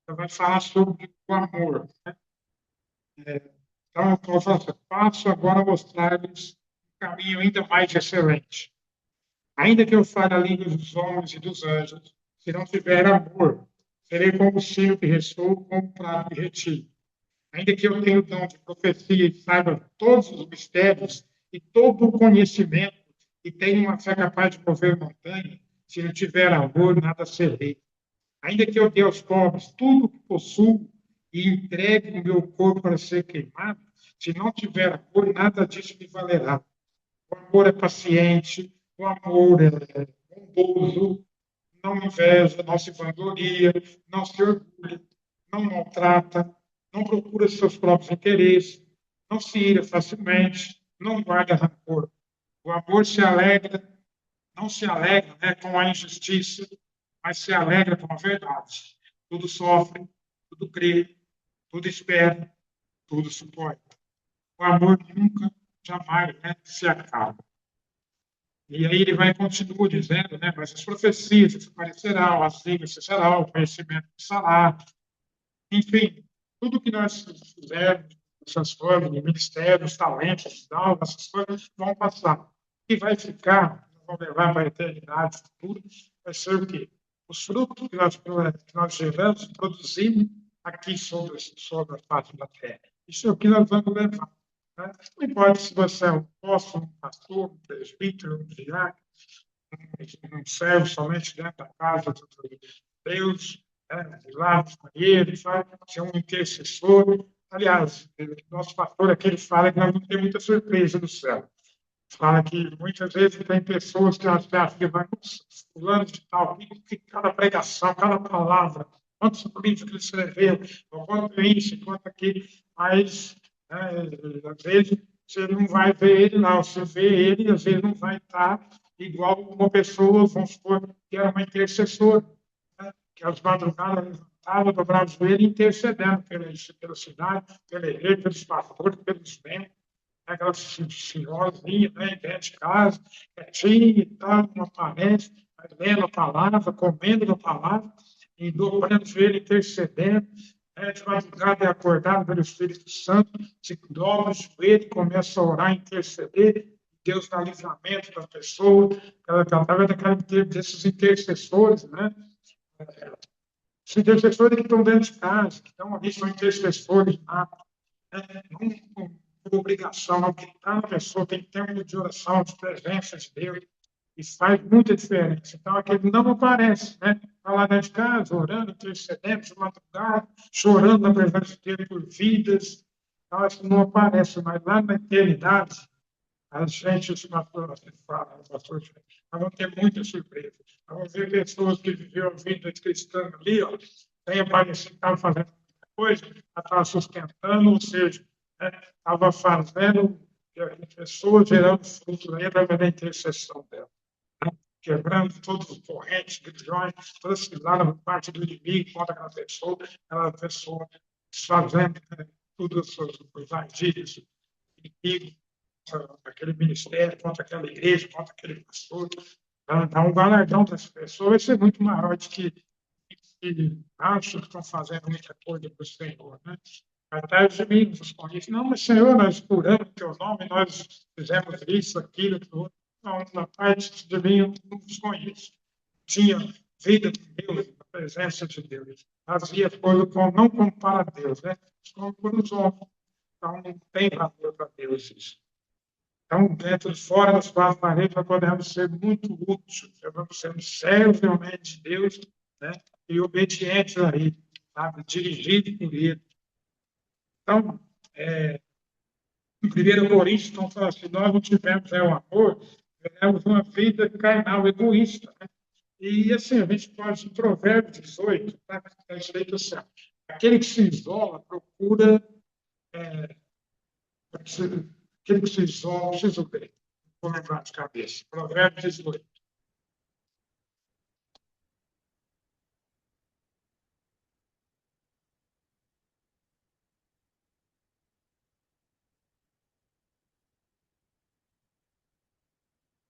Então, vai falar sobre o amor. Então, eu passo agora a mostrar-lhes um caminho ainda mais excelente. Ainda que eu fale a língua dos homens e dos anjos, se não tiver amor, serei como o sino que ressoa, como um prato de retiro. Ainda que eu tenha o dom de profecia e saiba todos os mistérios e todo o conhecimento e tenha uma fé capaz de mover montanha, se não tiver amor, nada serei. Ainda que eu dê aos pobres tudo o que possuo e entregue o meu corpo para ser queimado, se não tiver amor, nada disso me valerá. O amor é paciente, o amor é bondoso, não inveja, não se vangloria, não se orgulha, não maltrata, não procura seus próprios interesses, não se ira facilmente, não guarda rancor. O amor se alegra, não se alegra, né, com a injustiça, mas se alegra com a verdade. Tudo sofre, tudo crê, tudo espera, tudo suporta. O amor nunca, jamais, né, se acaba. E aí ele vai continuar dizendo, né, mas as profecias desaparecerão, as línguas cessarão, o conhecimento cessará. Enfim, tudo que nós fizermos, essas coisas, de ministérios, talentos, dons, essas coisas vão passar. E vai ficar, vão levar para a eternidade futura, vai ser o quê? Os frutos que nós geramos, produzimos aqui sobre a face da terra. Isso é o que nós vamos levar. Né? Não importa se você é um apóstolo, um pastor, um presbítero, um diácono, um servo somente dentro da casa de Deus, né? Lá no banheiro, ser um intercessor. Aliás, nosso pastor aqui ele fala que nós não temos muita surpresa no céu. Fala que muitas vezes tem pessoas que acham que vai fulano de tal, que cada pregação, cada palavra, quantos livros que ele escreveu, quanto isso, quanto aquilo, mas às vezes você não vai ver ele lá, você vê ele, às vezes não vai estar igual uma pessoa, vamos supor, que era uma intercessora, né? Que às madrugadas levantava, dobrava o joelho intercedendo pela cidade, pela igreja, pelos pastores, pelos membros, aquela senhorazinha, né, dentro de casa, quietinha e tal, não aparece, mas lendo a palavra, comendo a palavra, e dobrando o joelho, intercedendo, né, de madrugada é acordado pelo Espírito Santo, se dobra o joelho, começa a orar, interceder, Deus dá livramento da pessoa, através desses intercessores, né? Os intercessores que estão dentro de casa, que estão ali, são intercessores, não por obrigação, não, que cada pessoa tem tempo de oração, de presença de Deus, e faz muita diferença. Então, aquele não aparece, né? Está lá dentro de casa, orando, intercedendo, de madrugada, chorando na presença de Deus por vidas. Então, isso não aparece, mas lá na eternidade, a gente, os pastores falam, nós vamos ter muitas surpresas. Nós vamos ver pessoas que viveram a vida cristã ali, ó, sem aparecer, estavam fazendo muita coisa, estavam sustentando, ou seja, estava fazendo a pessoa gerando fruto através da intercessão dela, né? Quebrando todas as correntes, grilhões, toda cilada por parte do inimigo contra aquela pessoa desfazendo, né, todos os armadilhas do inimigo, contra aquele ministério, contra aquela igreja, contra aquele pastor. Então, o galardão das pessoas vai ser muito maior do que acham que estão fazendo muita coisa para o Senhor, né? Atrás de mim, nos conhece. Não, mas Senhor, nós curamos o teu nome, nós fizemos isso, aquilo, aquilo outro. Não, na parte de mim, eu não vos conheço. Tinha vida com Deus, na presença de Deus. Fazia coisa não como para Deus, né? Como para os homens. Então, não tem valor para Deus isso. Então, dentro e fora das quatro paredes, nós podemos ser muito úteis, nós ser servos realmente de Deus, né? E obedientes a Ele, sabe? Dirigidos por Ele. Então, em 1 Coríntios, então, fala assim, nós não tivemos o amor, tivemos uma vida carnal, egoísta, né? E, assim, a gente pode, em Provérbios 18, está escrito assim, aquele que se isola procura, aquele que se isola, preciso ver, vou lembrar de cabeça, Provérbios 18.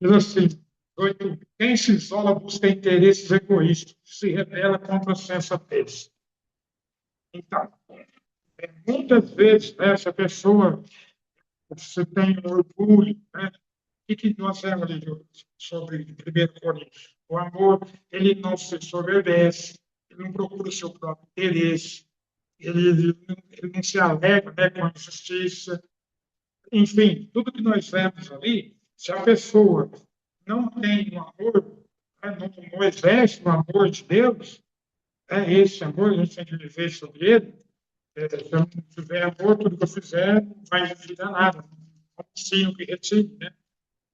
Diz assim, quem se isola busca interesses egoístas, se rebela contra a sensatez. Então, muitas vezes, né, essa pessoa, você tem orgulho, né? O que nós temos ali sobre 1 Coríntios? O amor, ele não se soberbece, ele não procura o seu próprio interesse, ele não se alegra, né, com a injustiça. Enfim, tudo que nós vemos ali, se a pessoa não tem o amor, né, não exerce o amor de Deus, é esse amor, a gente tem que viver sobre ele. Se eu não tiver amor, tudo que eu fizer não vai ajudar nada. Não ensino que retire, né?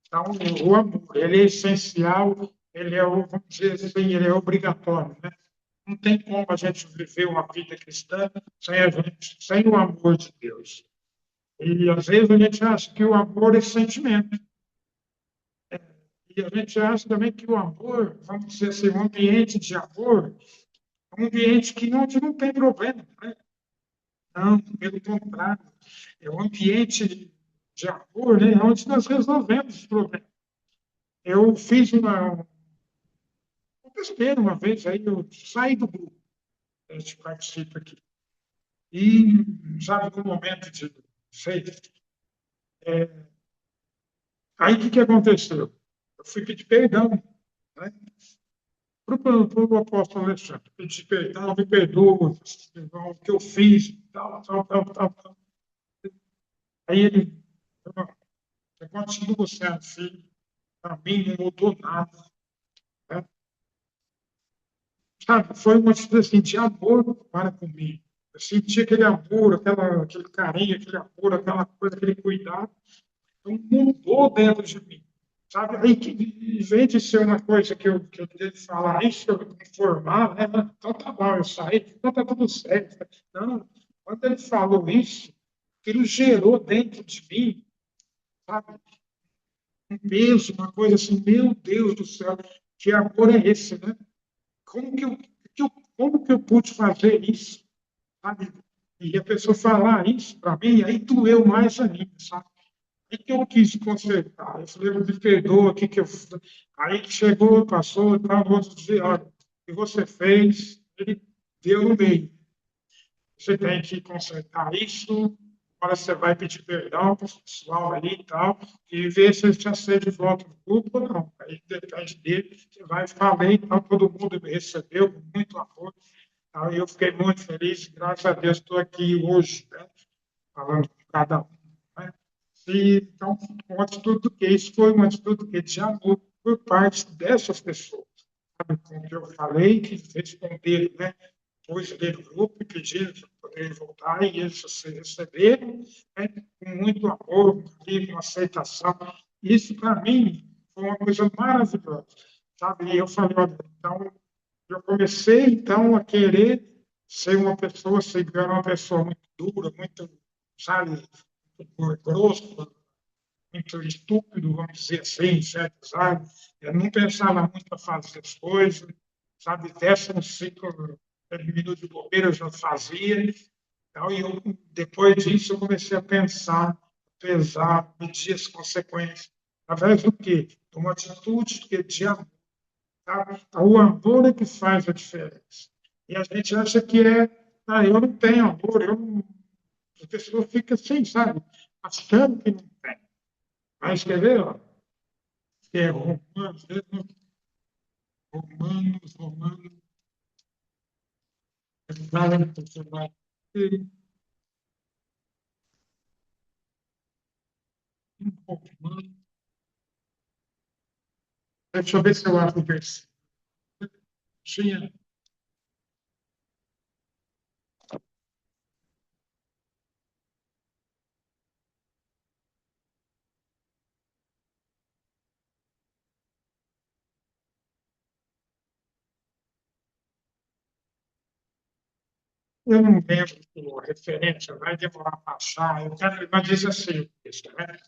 Então, o amor, ele é essencial, ele é, vamos dizer assim, ele é obrigatório, né? Não tem como a gente viver uma vida cristã sem o amor de Deus. E, às vezes, a gente acha que o amor é sentimento. E a gente acha também que o amor, vamos dizer assim, um ambiente de amor, é um ambiente que não tem problema, né? Não, pelo contrário, é um ambiente de amor, né, onde nós resolvemos os problemas. Eu fiz uma besteira uma vez, aí eu saí do grupo, a gente participa aqui. E, sabe, no momento de feito, aí o que aconteceu? Eu fui pedir perdão, né, para o apóstolo Alexandre. Pedi perdão, me perdoa, o que eu fiz, tal, tal, tal, tal, tal. Aí ele, eu continuo sendo filho, para mim não mudou nada, né? Sabe, foi uma atitude assim, de amor para comigo. Eu senti aquele amor, aquele carinho, aquele amor, aquela coisa, aquele cuidado. Então, mudou dentro de mim. Sabe, aí, em vez de ser uma coisa que eu queria falar isso, eu me informar, né? Então tá bom, eu saí, então tá tudo certo. Não, quando ele falou isso, aquilo gerou dentro de mim, sabe, um peso, uma coisa assim, meu Deus do céu, que amor é esse, né? Como como que eu pude fazer isso? Sabe? E a pessoa falar isso para mim, aí doeu mais ainda, sabe? E que eu quis consertar. Eu falei, me perdoa, o que que eu... Aí chegou, passou, e tal, o outro dizia, olha, o que você fez, ele deu no meio. Você tem que consertar isso, agora você vai pedir perdão para o pessoal ali e tal, e ver se ele te aceita de volta no grupo ou não. Aí depende dele, você vai falar bem, então todo mundo me recebeu com muito amor. Aí eu fiquei muito feliz, graças a Deus estou aqui hoje, né, falando com cada um. Né? E, então, uma atitude do que isso foi uma atitude do que de amor por parte dessas pessoas. Sabe, como eu falei, que responderam, né? Pôs ali no grupo e pediram para poderem voltar e eles se receberam, né? Com muito amor, com carinho, com aceitação. Isso, para mim, foi uma coisa maravilhosa. Sabe? E eu falei, olha, então, eu comecei, então, a querer ser uma pessoa, ser uma pessoa muito dura, muito sabe, muito grosso, muito estúpido, vamos dizer assim, em certas áreas. Eu não pensava muito para fazer as coisas, sabe, desse uns 5 minutos de bobeira eu já fazia. Então, depois disso, eu comecei a pensar, pesar, medir as consequências. Através do quê? De uma atitude de amor. Tá? O amor é que faz a diferença. E a gente acha que eu não tenho amor, a pessoa fica assim, sabe? Achando que não tem. Mas quer ver, ó? Que é Romanos, fala que você vai ter Romanos. Deixa eu ver se eu abro o versículo. Tinha. Eu não lembro a referência, vai demorar a passar. Mas diz assim o texto, né?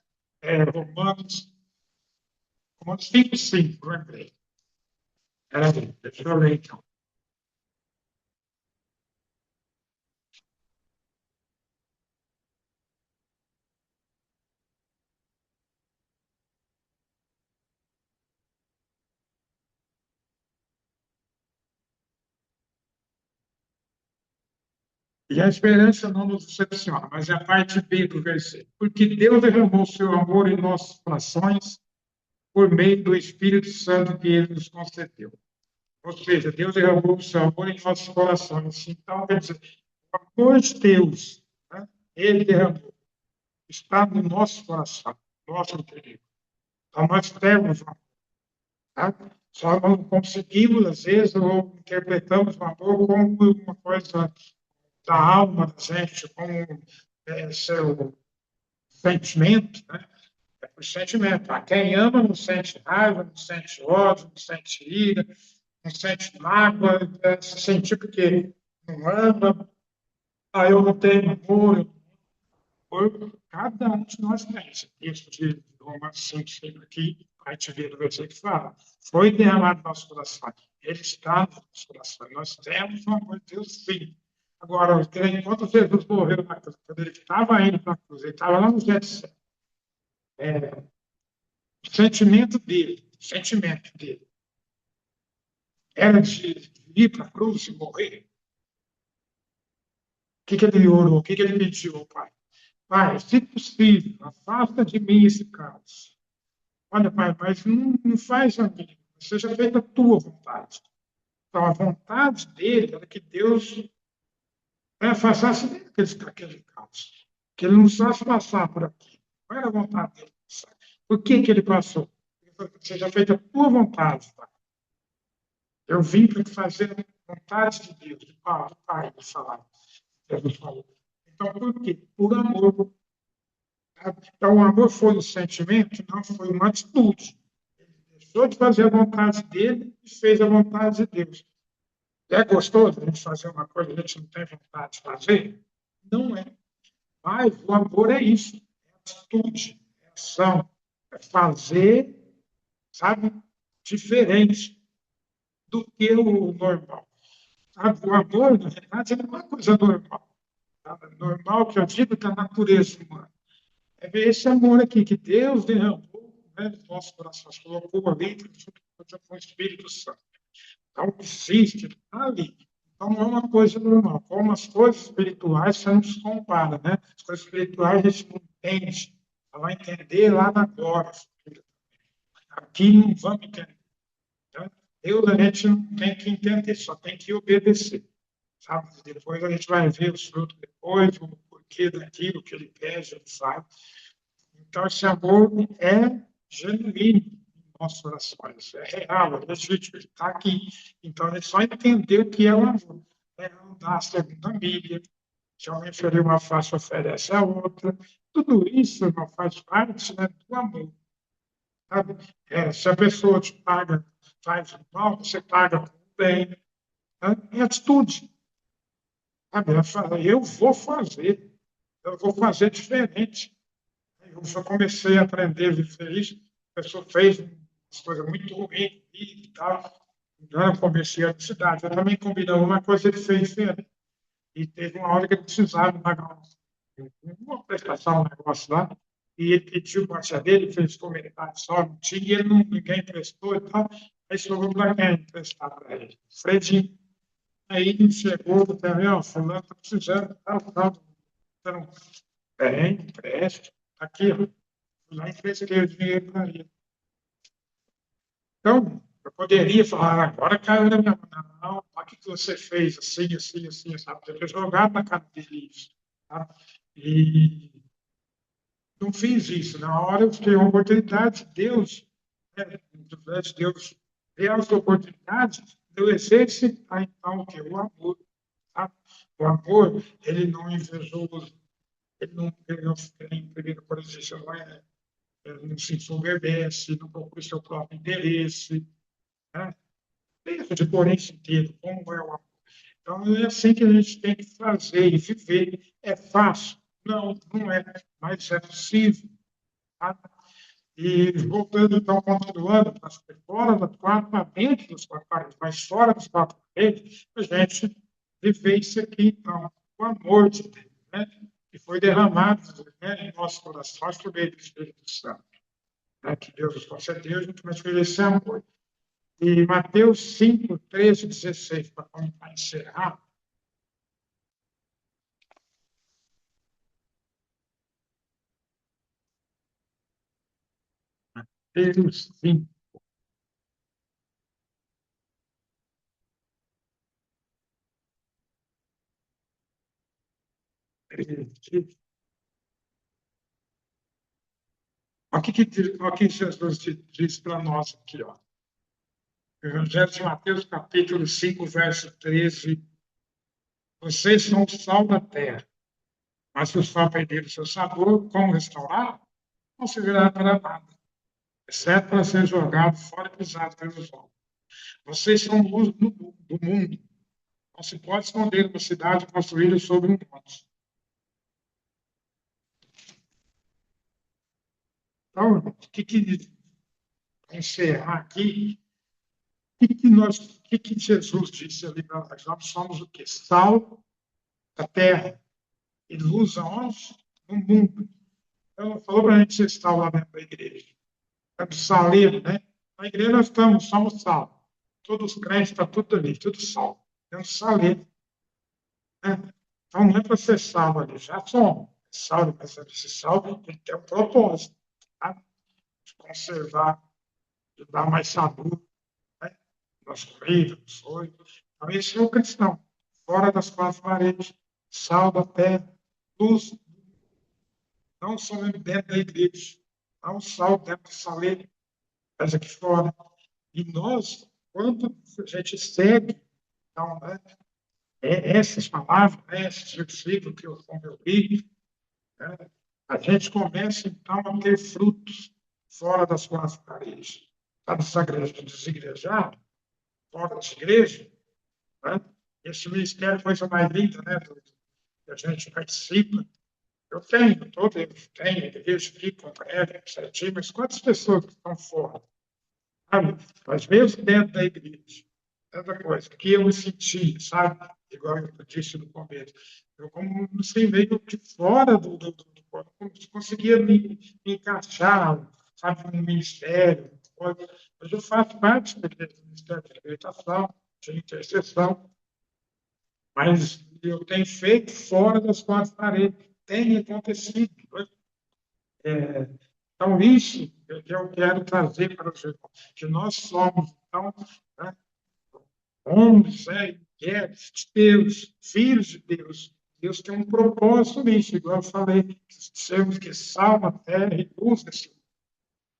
Romanos 5:5, lembrei. Peraí, deixa eu ler então. E a esperança não nos decepciona, mas é a parte B do versículo. Porque Deus derramou seu amor em nossos corações por meio do Espírito Santo que ele nos concedeu. Ou seja, Deus derramou o seu amor em nossos corações. Então, quer dizer, o amor de Deus, né, ele derramou, está no nosso coração, no nosso interior. Então, nós temos um amor. Tá? Só não conseguimos, às vezes, ou interpretamos o amor como uma coisa da alma da gente, como seu sentimento, né? É por sentimento. Quem ama não sente raiva, não sente ódio, não sente ira, não sente mágoa, se sentir porque não ama, eu não tenho amor. Cada um de nós tem esse texto de Romanos 5 aqui, a gente vê no versículo que fala, foi derramado no nosso coração, ele está no nosso coração, nós temos o amor de Deus, sim. Agora, enquanto Jesus morreu na cruz, quando ele estava indo para a cruz, ele estava lá no Getsemane, o sentimento dele, era de ir para a cruz e morrer. O que ele orou? O que ele pediu ao Pai? Pai, se possível, afasta de mim esse cálice. Olha, Pai, mas não faz a minha, seja feita a tua vontade. Então, a vontade dele era que Deus afastasse dele aquele cálice, que ele não precisasse passar por aqui. Não era a vontade dele passar. Por que ele passou? Ele falou, seja feita a tua vontade, Pai. Eu vim para fazer a vontade de Deus, de Pai, de falar. Jesus falou. Então, por quê? Por amor. Então, o amor foi um sentimento, não foi uma atitude. Ele deixou de fazer a vontade dele e fez a vontade de Deus. É gostoso a gente fazer uma coisa que a gente não tem vontade de fazer? Não é. Mas o amor é isso. É atitude, é ação, é fazer, sabe, diferente do que o normal. Sabe? O amor, na verdade, é uma coisa normal. Sabe? Normal que eu digo da natureza humana. É ver esse amor aqui que Deus derramou, né, nos nossos corações, colocou ali junto com o Espírito Santo. Então, existe, está ali. Então, não é uma coisa normal. Como as coisas espirituais, você não se compara, né? As coisas espirituais a gente não entende. Ela vai entender lá na glória. Aqui não vamos entender. Então, Deus a gente não tem que entender, só tem que obedecer. Sabe? Depois a gente vai ver os frutos depois, o porquê daquilo que ele pede, ele faz. Então, esse amor é genuíno em nossos corações, é real, é legítimo, está aqui. Então, a gente só entender o que é o amor. É andar segundo a Bíblia, se alguém ferir uma face, oferece a outra. Tudo isso, irmão, faz parte, né, do amor. Sabe? Se a pessoa te paga, faz o mal, você paga com o bem. É atitude. Sabe? Ela fala, eu vou fazer. eu vou fazer diferente. Eu só comecei a aprender a viver isso. A pessoa fez umas coisas muito ruins e tal. Então, eu comecei a cidade. Eu também combinei uma coisa, ele fez diferente. E teve uma hora que ele precisava pagar uma prestação, um negócio lá. E ele pediu para a tia dele, fez comunidade só, não tinha, e ele não, ninguém emprestou e tal. Aí chegou para quem emprestar para ele? Fredinho. Aí ele chegou também, ó, fulano está precisando, tal, tal. Então, tem, empreste. Aqui, ó. Fui lá e emprestei o dinheiro para ele. Então, eu poderia falar, agora caiu na minha mão. Não, olha o que você fez, assim, assim, assim, sabe? Eu ter jogado na cara dele isso. Tá? E não fiz isso. Na hora eu fiquei uma oportunidade. Deus, né, Deus deu as oportunidades, eu exercitar, então, o que? O amor. Tá? O amor, ele não invejoso, ele não tem, por exemplo, não se ensoberbece, não procura seu próprio interesse. Né? Pensa de por esse inteiro, como é o amor. Então, é assim que a gente tem que fazer e viver. É fácil? Não, não é, mas é possível. Tá? E voltando, então, continuando, fora das quatro, para dentro dos quatro paredes, mas fora dos quatro paredes, a gente viver isso aqui, então, o amor de Deus, né? Que foi derramado, né, em nossos corações por meio do Espírito Santo. Né? Que Deus nos concedeu, a gente vai viver esse amor. E Mateus 5, 13, 16, para encerrar. Mateus 5. O que Jesus diz para nós aqui, ó. Evangelho de Mateus, capítulo 5, verso 13. Vocês são o sal da terra, mas se o sal perder o seu sabor, como restaurar? Não servirá para nada, exceto para ser jogado fora e pisado pelos homens. Vocês são luz do mundo. Não se pode esconder uma cidade construída sobre um monte. Então, encerrar aqui, que Jesus disse ali para nós? Nós somos o quê? Sal da terra e luz aonde? No mundo. Ela falou para a gente ser sal lá dentro da igreja. É do saleiro, né? Na igreja nós somos sal. Todos os crentes, está tudo ali, tudo sal. É um saleiro. Né? Então não é para ser sal ali, já somos. Sal, mas esse sal tem que ter um propósito. Tá? De conservar, de dar mais sabor, né? Nas comidas, nos sonhos. Então, esse é o cristão. Fora das quatro paredes, sal da terra, luz, não somente dentro da igreja, não sal dentro do saleiro, mas aqui fora. E nós, quando a gente segue, então, né, essas palavras, né, esse versículo que eu li, né, a gente começa, então, a ter frutos fora das quatro paredes. Está nessa igreja desigrejado, fora das igrejas, né? Esse ministério é a coisa mais linda, né, que a gente participa. Eu tenho, tenho igreja aqui, congrego, certinho, mas quantas pessoas estão fora? Sabe? Mas mesmo dentro da igreja, tanta coisa que eu me senti, sabe? Igual eu disse no começo, eu como assim, meio que fora do corpo, como se conseguia me encaixar, sabe, no ministério, coisa. Mas eu faço parte do ministério de libertação, de intercessão, mas eu tenho feito fora das quatro paredes, tem acontecido. Então, isso que eu quero trazer para os irmãos, que nós somos, então, né, homens, mulheres de Deus, filhos de Deus. Deus tem um propósito nisso, igual eu falei, sermos que sal na terra e luz nesse mundo.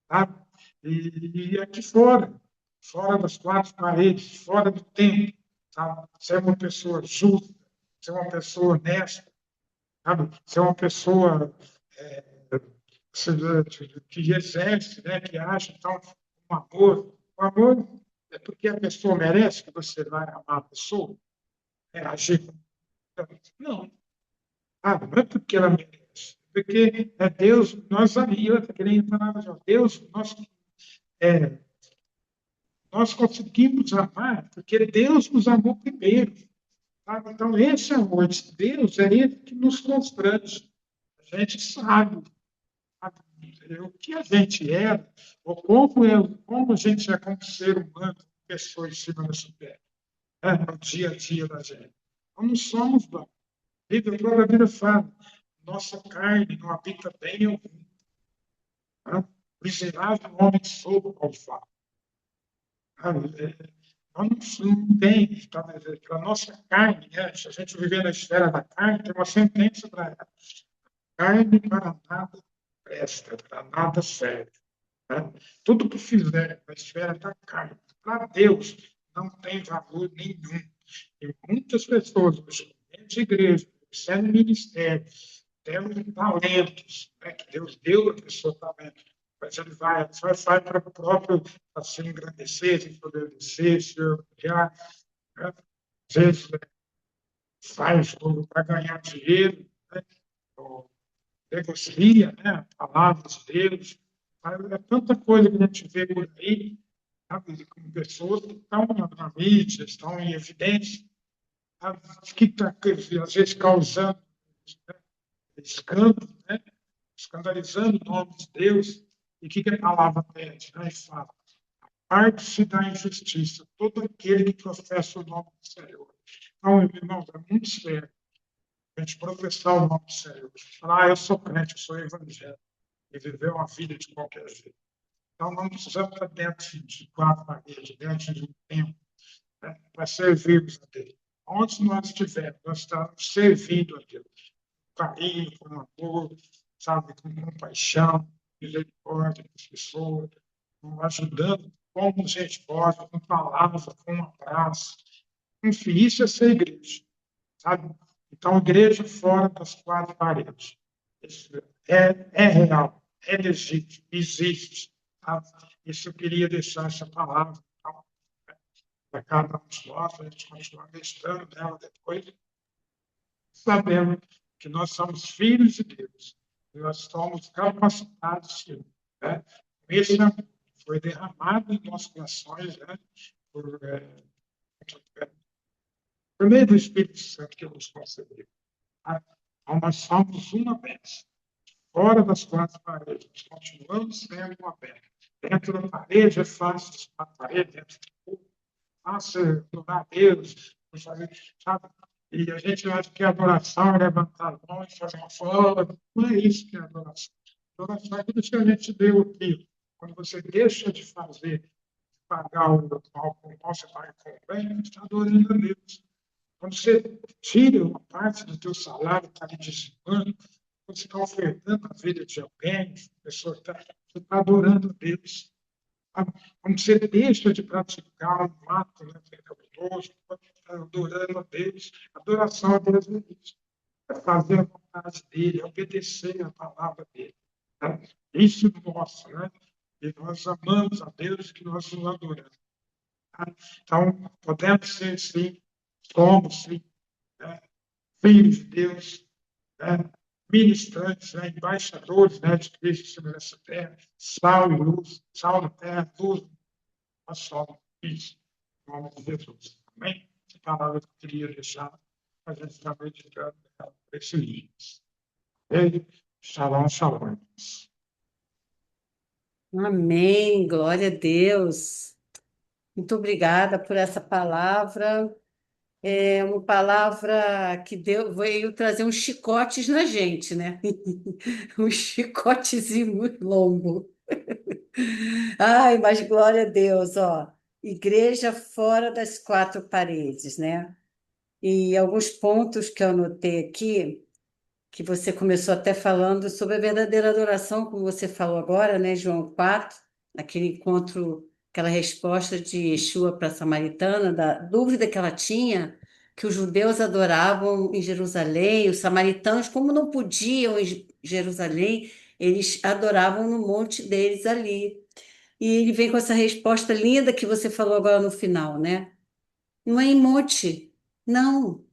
Tá? E aqui fora, fora das quatro paredes, fora do templo, tá? Ser uma pessoa justa, ser uma pessoa honesta, sabe? Ser uma pessoa que exerce, né? Que acha, então, um amor. O amor é porque a pessoa merece que você vai amar a pessoa, agir. Não, Ah, não é porque ela merece, porque é Deus, nós ali, eu queria entrar na razão. Deus, é, nós conseguimos amar porque Deus nos amou primeiro. Sabe? Então, esse amor de Deus é ele que nos constrange. A gente sabe o que a gente é, ou como a gente é como ser humano, pessoa em cima da terra, no dia a dia da gente. Nós não somos bons. A própria Bíblia fala, nossa carne não habita bem algum. Né? Miserável homem que sou, Paulo fala. Nós não tem, para a nossa carne, né? Se a gente viver na esfera da carne, tem uma sentença para ela. Carne para nada presta, para nada serve. Né? Tudo que fizer na esfera da carne, para Deus, não tem valor nenhum. E muitas pessoas, hoje, dentro de igreja, sendo ministério, tendo talentos, né, que Deus deu a pessoa talento, mas ele vai para o próprio, para se engrandecer, se ensoberbecer, se orgulhar, né? Às vezes faz tudo para ganhar dinheiro, né? Ou negocia, né? A palavra de Deus. É tanta coisa que a gente vê por aí, sabe? Com pessoas que estão na mídia, estão em evidência, sabe? Que está, às vezes, causando, né, escândalo, né? Escandalizando o nome de Deus. E o que a palavra pede? Né? E fala, parte-se da injustiça, todo aquele que professa o nome do Senhor. Então, irmãos, é muito sério a gente professar o nome do Senhor. Falar, eu sou crente, eu sou evangélico, e viver uma vida de qualquer jeito. Então, não precisamos estar dentro de quatro paredes, dentro de um templo, né, para servirmos a Deus. Onde nós estivermos, nós estamos servindo a Deus. Com carinho, com amor, sabe, com compaixão, misericórdia das pessoas, ajudando como a gente pode, com palavras, com um abraço. Enfim, isso é ser igreja, sabe? Então, igreja fora das quatro paredes. Isso é real, é legítimo, existe. Tá? Isso eu queria deixar essa palavra então, para cada um de nós, a gente continuar meditando nela depois, sabendo que nós somos filhos de Deus, e nós somos capacitados, sim, né? Esse foi derramado em nossos corações, né? por, é, por meio do Espírito Santo que nos concedeu. Tá? Então, nós somos uma bênção. Fora das quatro paredes, continuamos sendo uma bênção. Dentro da parede é fácil estar na parede, dentro do corpo, fácil adorar a Deus, sabe? E a gente acha que a adoração é levantar a mão e fazer uma foto. Não é isso que é adoração. Adoração é tudo que a gente deu aqui. Quando você deixa de fazer, pagar o mal com o mal, você paga com o bem, você está adorando a Deus. Quando você tira uma parte do teu salário, está ali dizimando, quando você está ofertando a vida de alguém, a pessoa está, você está adorando a Deus. Quando você deixa de praticar um ato, né, pecaminoso, está adorando a Deus. Adoração a Deus é isso. É fazer a vontade dele, é obedecer a palavra dele. Né? Isso mostra, né? E nós amamos a Deus que nós nos adoramos. Tá? Então, podemos ser, sim, somos, sim, né, filhos de Deus, né, ministrantes, né, embaixadores, né, de Cristo sobre essa terra, sal e luz, sal da terra, luz, nós somos isso, em nome de Jesus. Amém? Essa palavra que eu queria deixar, a gente está meditando esses dias. E shalom, shalom. Amém, glória a Deus. Muito obrigada por essa palavra. É uma palavra que veio trazer uns chicotes na gente, né? Um chicotezinho muito longo. Ai, mas glória a Deus, ó. Igreja fora das quatro paredes, né? E alguns pontos que eu anotei aqui, que você começou até falando sobre a verdadeira adoração, como você falou agora, né, João 4, aquele encontro, aquela resposta de Yeshua para a samaritana, da dúvida que ela tinha, que os judeus adoravam em Jerusalém, os samaritanos, como não podiam em Jerusalém, eles adoravam no monte deles ali. E ele vem com essa resposta linda que você falou agora no final, né? Não é em monte, não.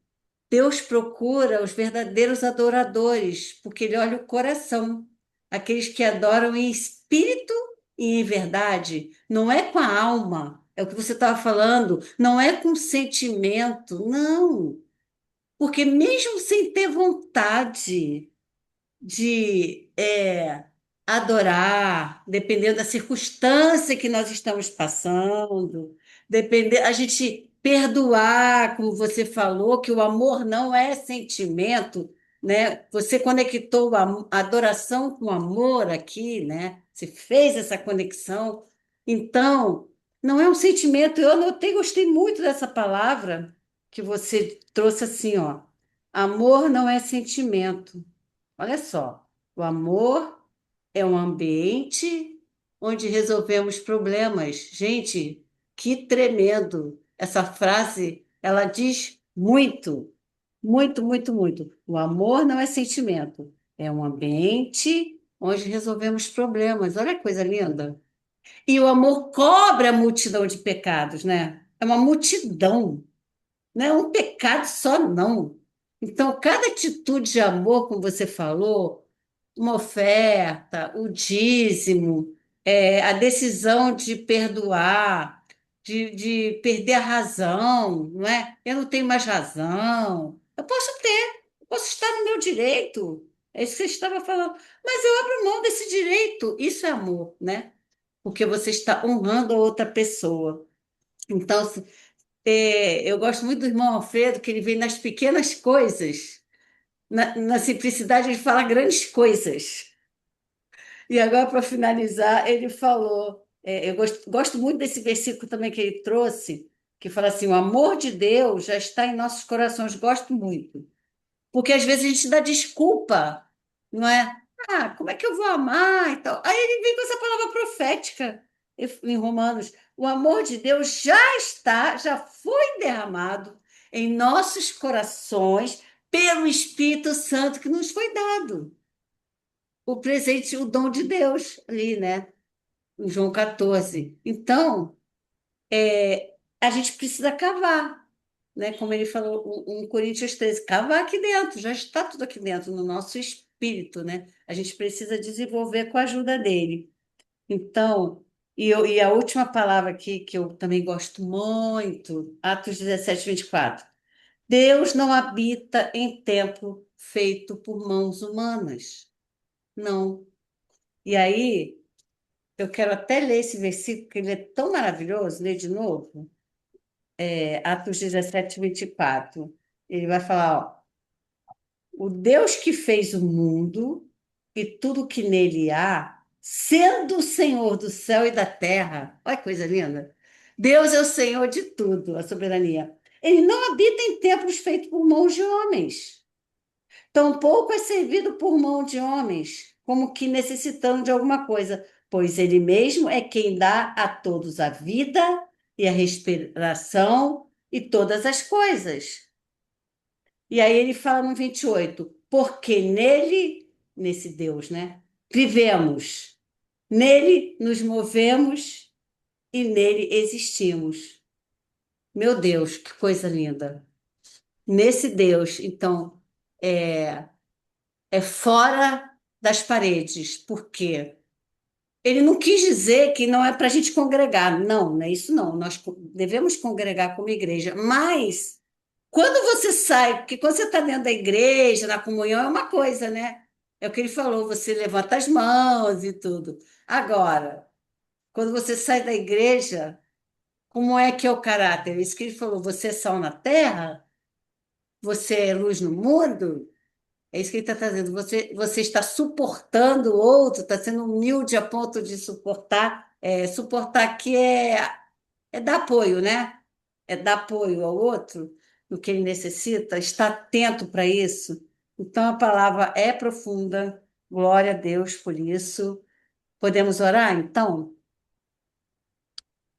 Deus procura os verdadeiros adoradores, porque Ele olha o coração, aqueles que adoram em espírito e em verdade. Não é com a alma, é o que você estava falando, não é com sentimento, não. Porque mesmo sem ter vontade de adorar, dependendo da circunstância que nós estamos passando, depender, a gente perdoar, como você falou, que o amor não é sentimento, né? Você conectou a adoração com amor aqui, né? Você fez essa conexão. Então, não é um sentimento. Eu anotei, gostei muito dessa palavra que você trouxe assim, ó. Amor não é sentimento. Olha só, o amor é um ambiente onde resolvemos problemas. Gente, que tremendo! Essa frase, ela diz muito, muito, muito, muito. O amor não é sentimento, é um ambiente onde resolvemos problemas. Olha que coisa linda. E o amor cobre a multidão de pecados, né? É uma multidão. Não é um pecado só, não. Então, cada atitude de amor, como você falou, uma oferta, o dízimo, a decisão de perdoar, de perder a razão, não é? Eu não tenho mais razão. Eu posso ter, eu posso estar no meu direito. É isso que você estava falando. Mas eu abro mão desse direito. Isso é amor, né? Porque você está honrando a outra pessoa. Então, eu gosto muito do irmão Alfredo, que ele vem nas pequenas coisas, na simplicidade, ele fala grandes coisas. E agora, para finalizar, ele falou: eu gosto muito desse versículo também que ele trouxe, que fala assim: o amor de Deus já está em nossos corações. Gosto muito. Porque às vezes a gente dá desculpa, não é? Ah, como é que eu vou amar e tal? Aí ele vem com essa palavra profética em Romanos. O amor de Deus já está, já foi derramado em nossos corações pelo Espírito Santo que nos foi dado. O presente, o dom de Deus ali, né? Em João 14. Então, a gente precisa cavar, né? Como ele falou, um Coríntios 13, cavar aqui dentro, já está tudo aqui dentro, no nosso espírito, né? A gente precisa desenvolver com a ajuda dele. Então, e a última palavra aqui, que eu também gosto muito, Atos 17, 24. Deus não habita em templo feito por mãos humanas. Não. E aí, eu quero até ler esse versículo, porque ele é tão maravilhoso, ler de novo. Atos 17, 24. Ele vai falar, ó, o Deus que fez o mundo e tudo que nele há, sendo o Senhor do céu e da terra. Olha que coisa linda. Deus é o Senhor de tudo, a soberania. Ele não habita em templos feitos por mãos de homens. Tampouco é servido por mão de homens, como que necessitando de alguma coisa, pois ele mesmo é quem dá a todos a vida e a respiração e todas as coisas. E aí ele fala no 28, porque nele, nesse Deus, né, vivemos, nele nos movemos e nele existimos. Meu Deus, que coisa linda. Nesse Deus, então, é, é fora das paredes, porque ele não quis dizer que não é para a gente congregar, não, não é isso não. Nós devemos congregar como igreja, mas quando você sai, porque quando você está dentro da igreja, na comunhão, é uma coisa, né? É o que ele falou, você levanta as mãos e tudo. Agora, quando você sai da igreja, como é que é o caráter? Isso que ele falou, você é sal na terra, você é luz no mundo. É isso que ele está trazendo. Você está suportando o outro, está sendo humilde a ponto de suportar. Suportar aqui é dar apoio, né? É dar apoio ao outro no que ele necessita, estar atento para isso. Então a palavra é profunda. Glória a Deus por isso. Podemos orar, então?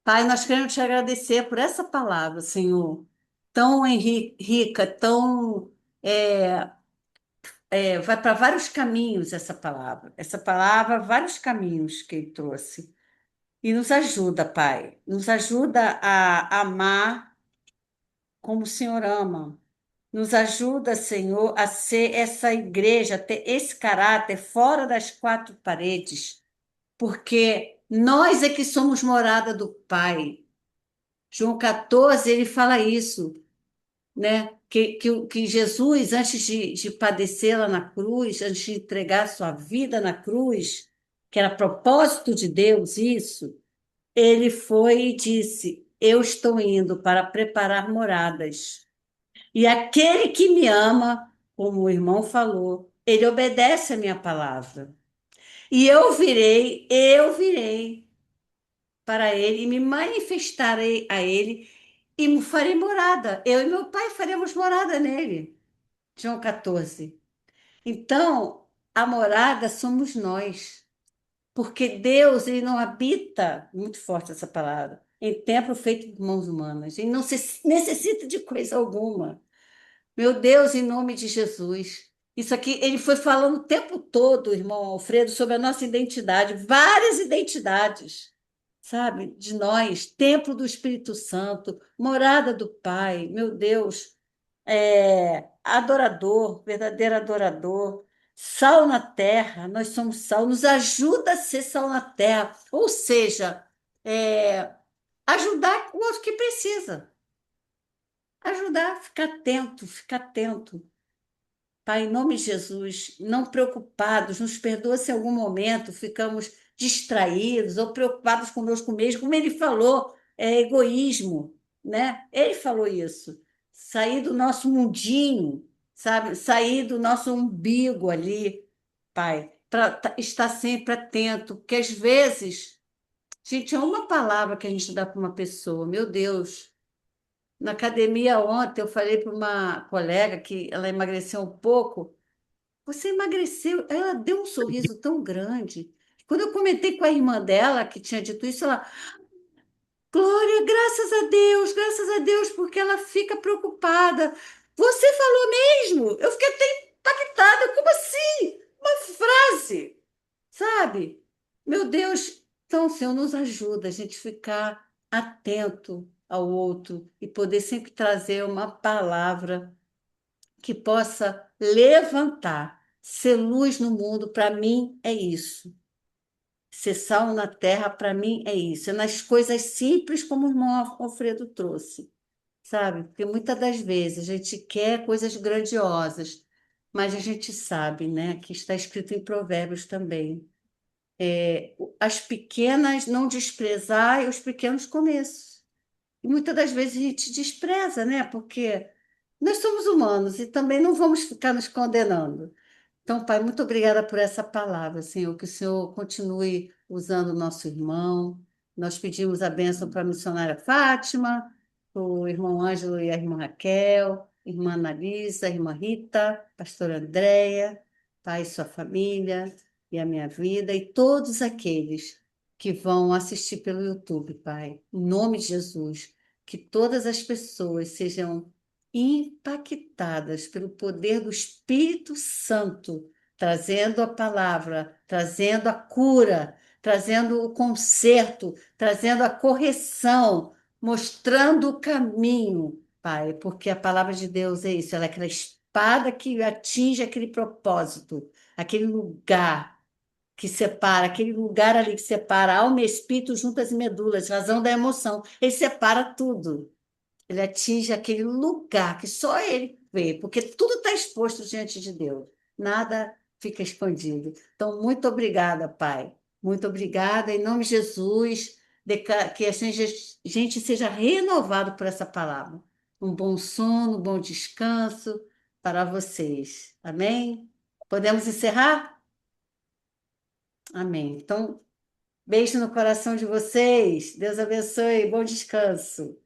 Pai, nós queremos te agradecer por essa palavra, Senhor, tão rica, tão. é, vai para vários caminhos essa palavra. Essa palavra, vários caminhos que ele trouxe. E nos ajuda, Pai. Nos ajuda a amar como o Senhor ama. Nos ajuda, Senhor, a ser essa igreja, a ter esse caráter fora das quatro paredes, porque nós é que somos morada do Pai. João 14, ele fala isso, né? Que Jesus, antes de padecer lá na cruz, antes de entregar sua vida na cruz, que era propósito de Deus isso, ele foi e disse: Eu estou indo para preparar moradas. E aquele que me ama, como o irmão falou, ele obedece a minha palavra. E eu virei para ele e me manifestarei a ele e me farei morada. Eu e meu pai faremos morada nele. João 14. Então, a morada somos nós. Porque Deus, ele não habita, muito forte essa palavra, em templo feito por mãos humanas. Ele não necessita de coisa alguma. Meu Deus, em nome de Jesus. Isso aqui, ele foi falando o tempo todo, irmão Alfredo, sobre a nossa identidade, várias identidades, sabe? De nós, templo do Espírito Santo, morada do Pai, meu Deus, adorador, verdadeiro adorador, sal na terra, nós somos sal, nos ajuda a ser sal na terra, ou seja, é, ajudar o outro que precisa, ajudar, ficar atento. Pai, em nome de Jesus, não preocupados, nos perdoa se em algum momento ficamos distraídos ou preocupados conosco mesmo, como ele falou, é egoísmo, né? Ele falou isso. Sair do nosso mundinho, sabe? Sair do nosso umbigo ali, Pai, para estar sempre atento, porque às vezes, gente, é uma palavra que a gente dá para uma pessoa, meu Deus. Na academia ontem eu falei para uma colega que ela emagreceu um pouco. Você emagreceu. Ela deu um sorriso tão grande. Quando eu comentei com a irmã dela, que tinha dito isso, ela, Glória, graças a Deus, porque ela fica preocupada. Você falou mesmo? Eu fiquei até impactada. Como assim? Uma frase, sabe? Meu Deus. Então, o Senhor nos ajuda a gente ficar atento ao outro e poder sempre trazer uma palavra que possa levantar, ser luz no mundo, para mim é isso. Ser sal na terra, para mim é isso. É nas coisas simples, como o irmão Alfredo trouxe, sabe? Porque muitas das vezes a gente quer coisas grandiosas, mas a gente sabe, né, que está escrito em Provérbios também. As pequenas não desprezar e os pequenos começos. E muitas das vezes a gente despreza, né? Porque nós somos humanos e também não vamos ficar nos condenando. Então, Pai, muito obrigada por essa palavra, Senhor, que o Senhor continue usando o nosso irmão. Nós pedimos a bênção para a missionária Fátima, o irmão Ângelo e a irmã Raquel, irmã Analisa, a irmã Rita, pastora Andréia, Pai e sua família, e a minha vida, e todos aqueles que vão assistir pelo YouTube, Pai. Em nome de Jesus, que todas as pessoas sejam impactadas pelo poder do Espírito Santo, trazendo a palavra, trazendo a cura, trazendo o conserto, trazendo a correção, mostrando o caminho, Pai, porque a palavra de Deus é isso, ela é aquela espada que atinge aquele propósito, aquele lugar que separa, aquele lugar ali que separa alma e espírito, juntas e medulas, razão da emoção, ele separa tudo. Ele atinge aquele lugar que só ele vê, porque tudo está exposto diante de Deus. Nada fica escondido. Então, muito obrigada, Pai. Muito obrigada. Em nome de Jesus, que a gente seja renovado por essa palavra. Um bom sono, um bom descanso para vocês. Amém? Podemos encerrar? Amém. Então, beijo no coração de vocês. Deus abençoe. Bom descanso.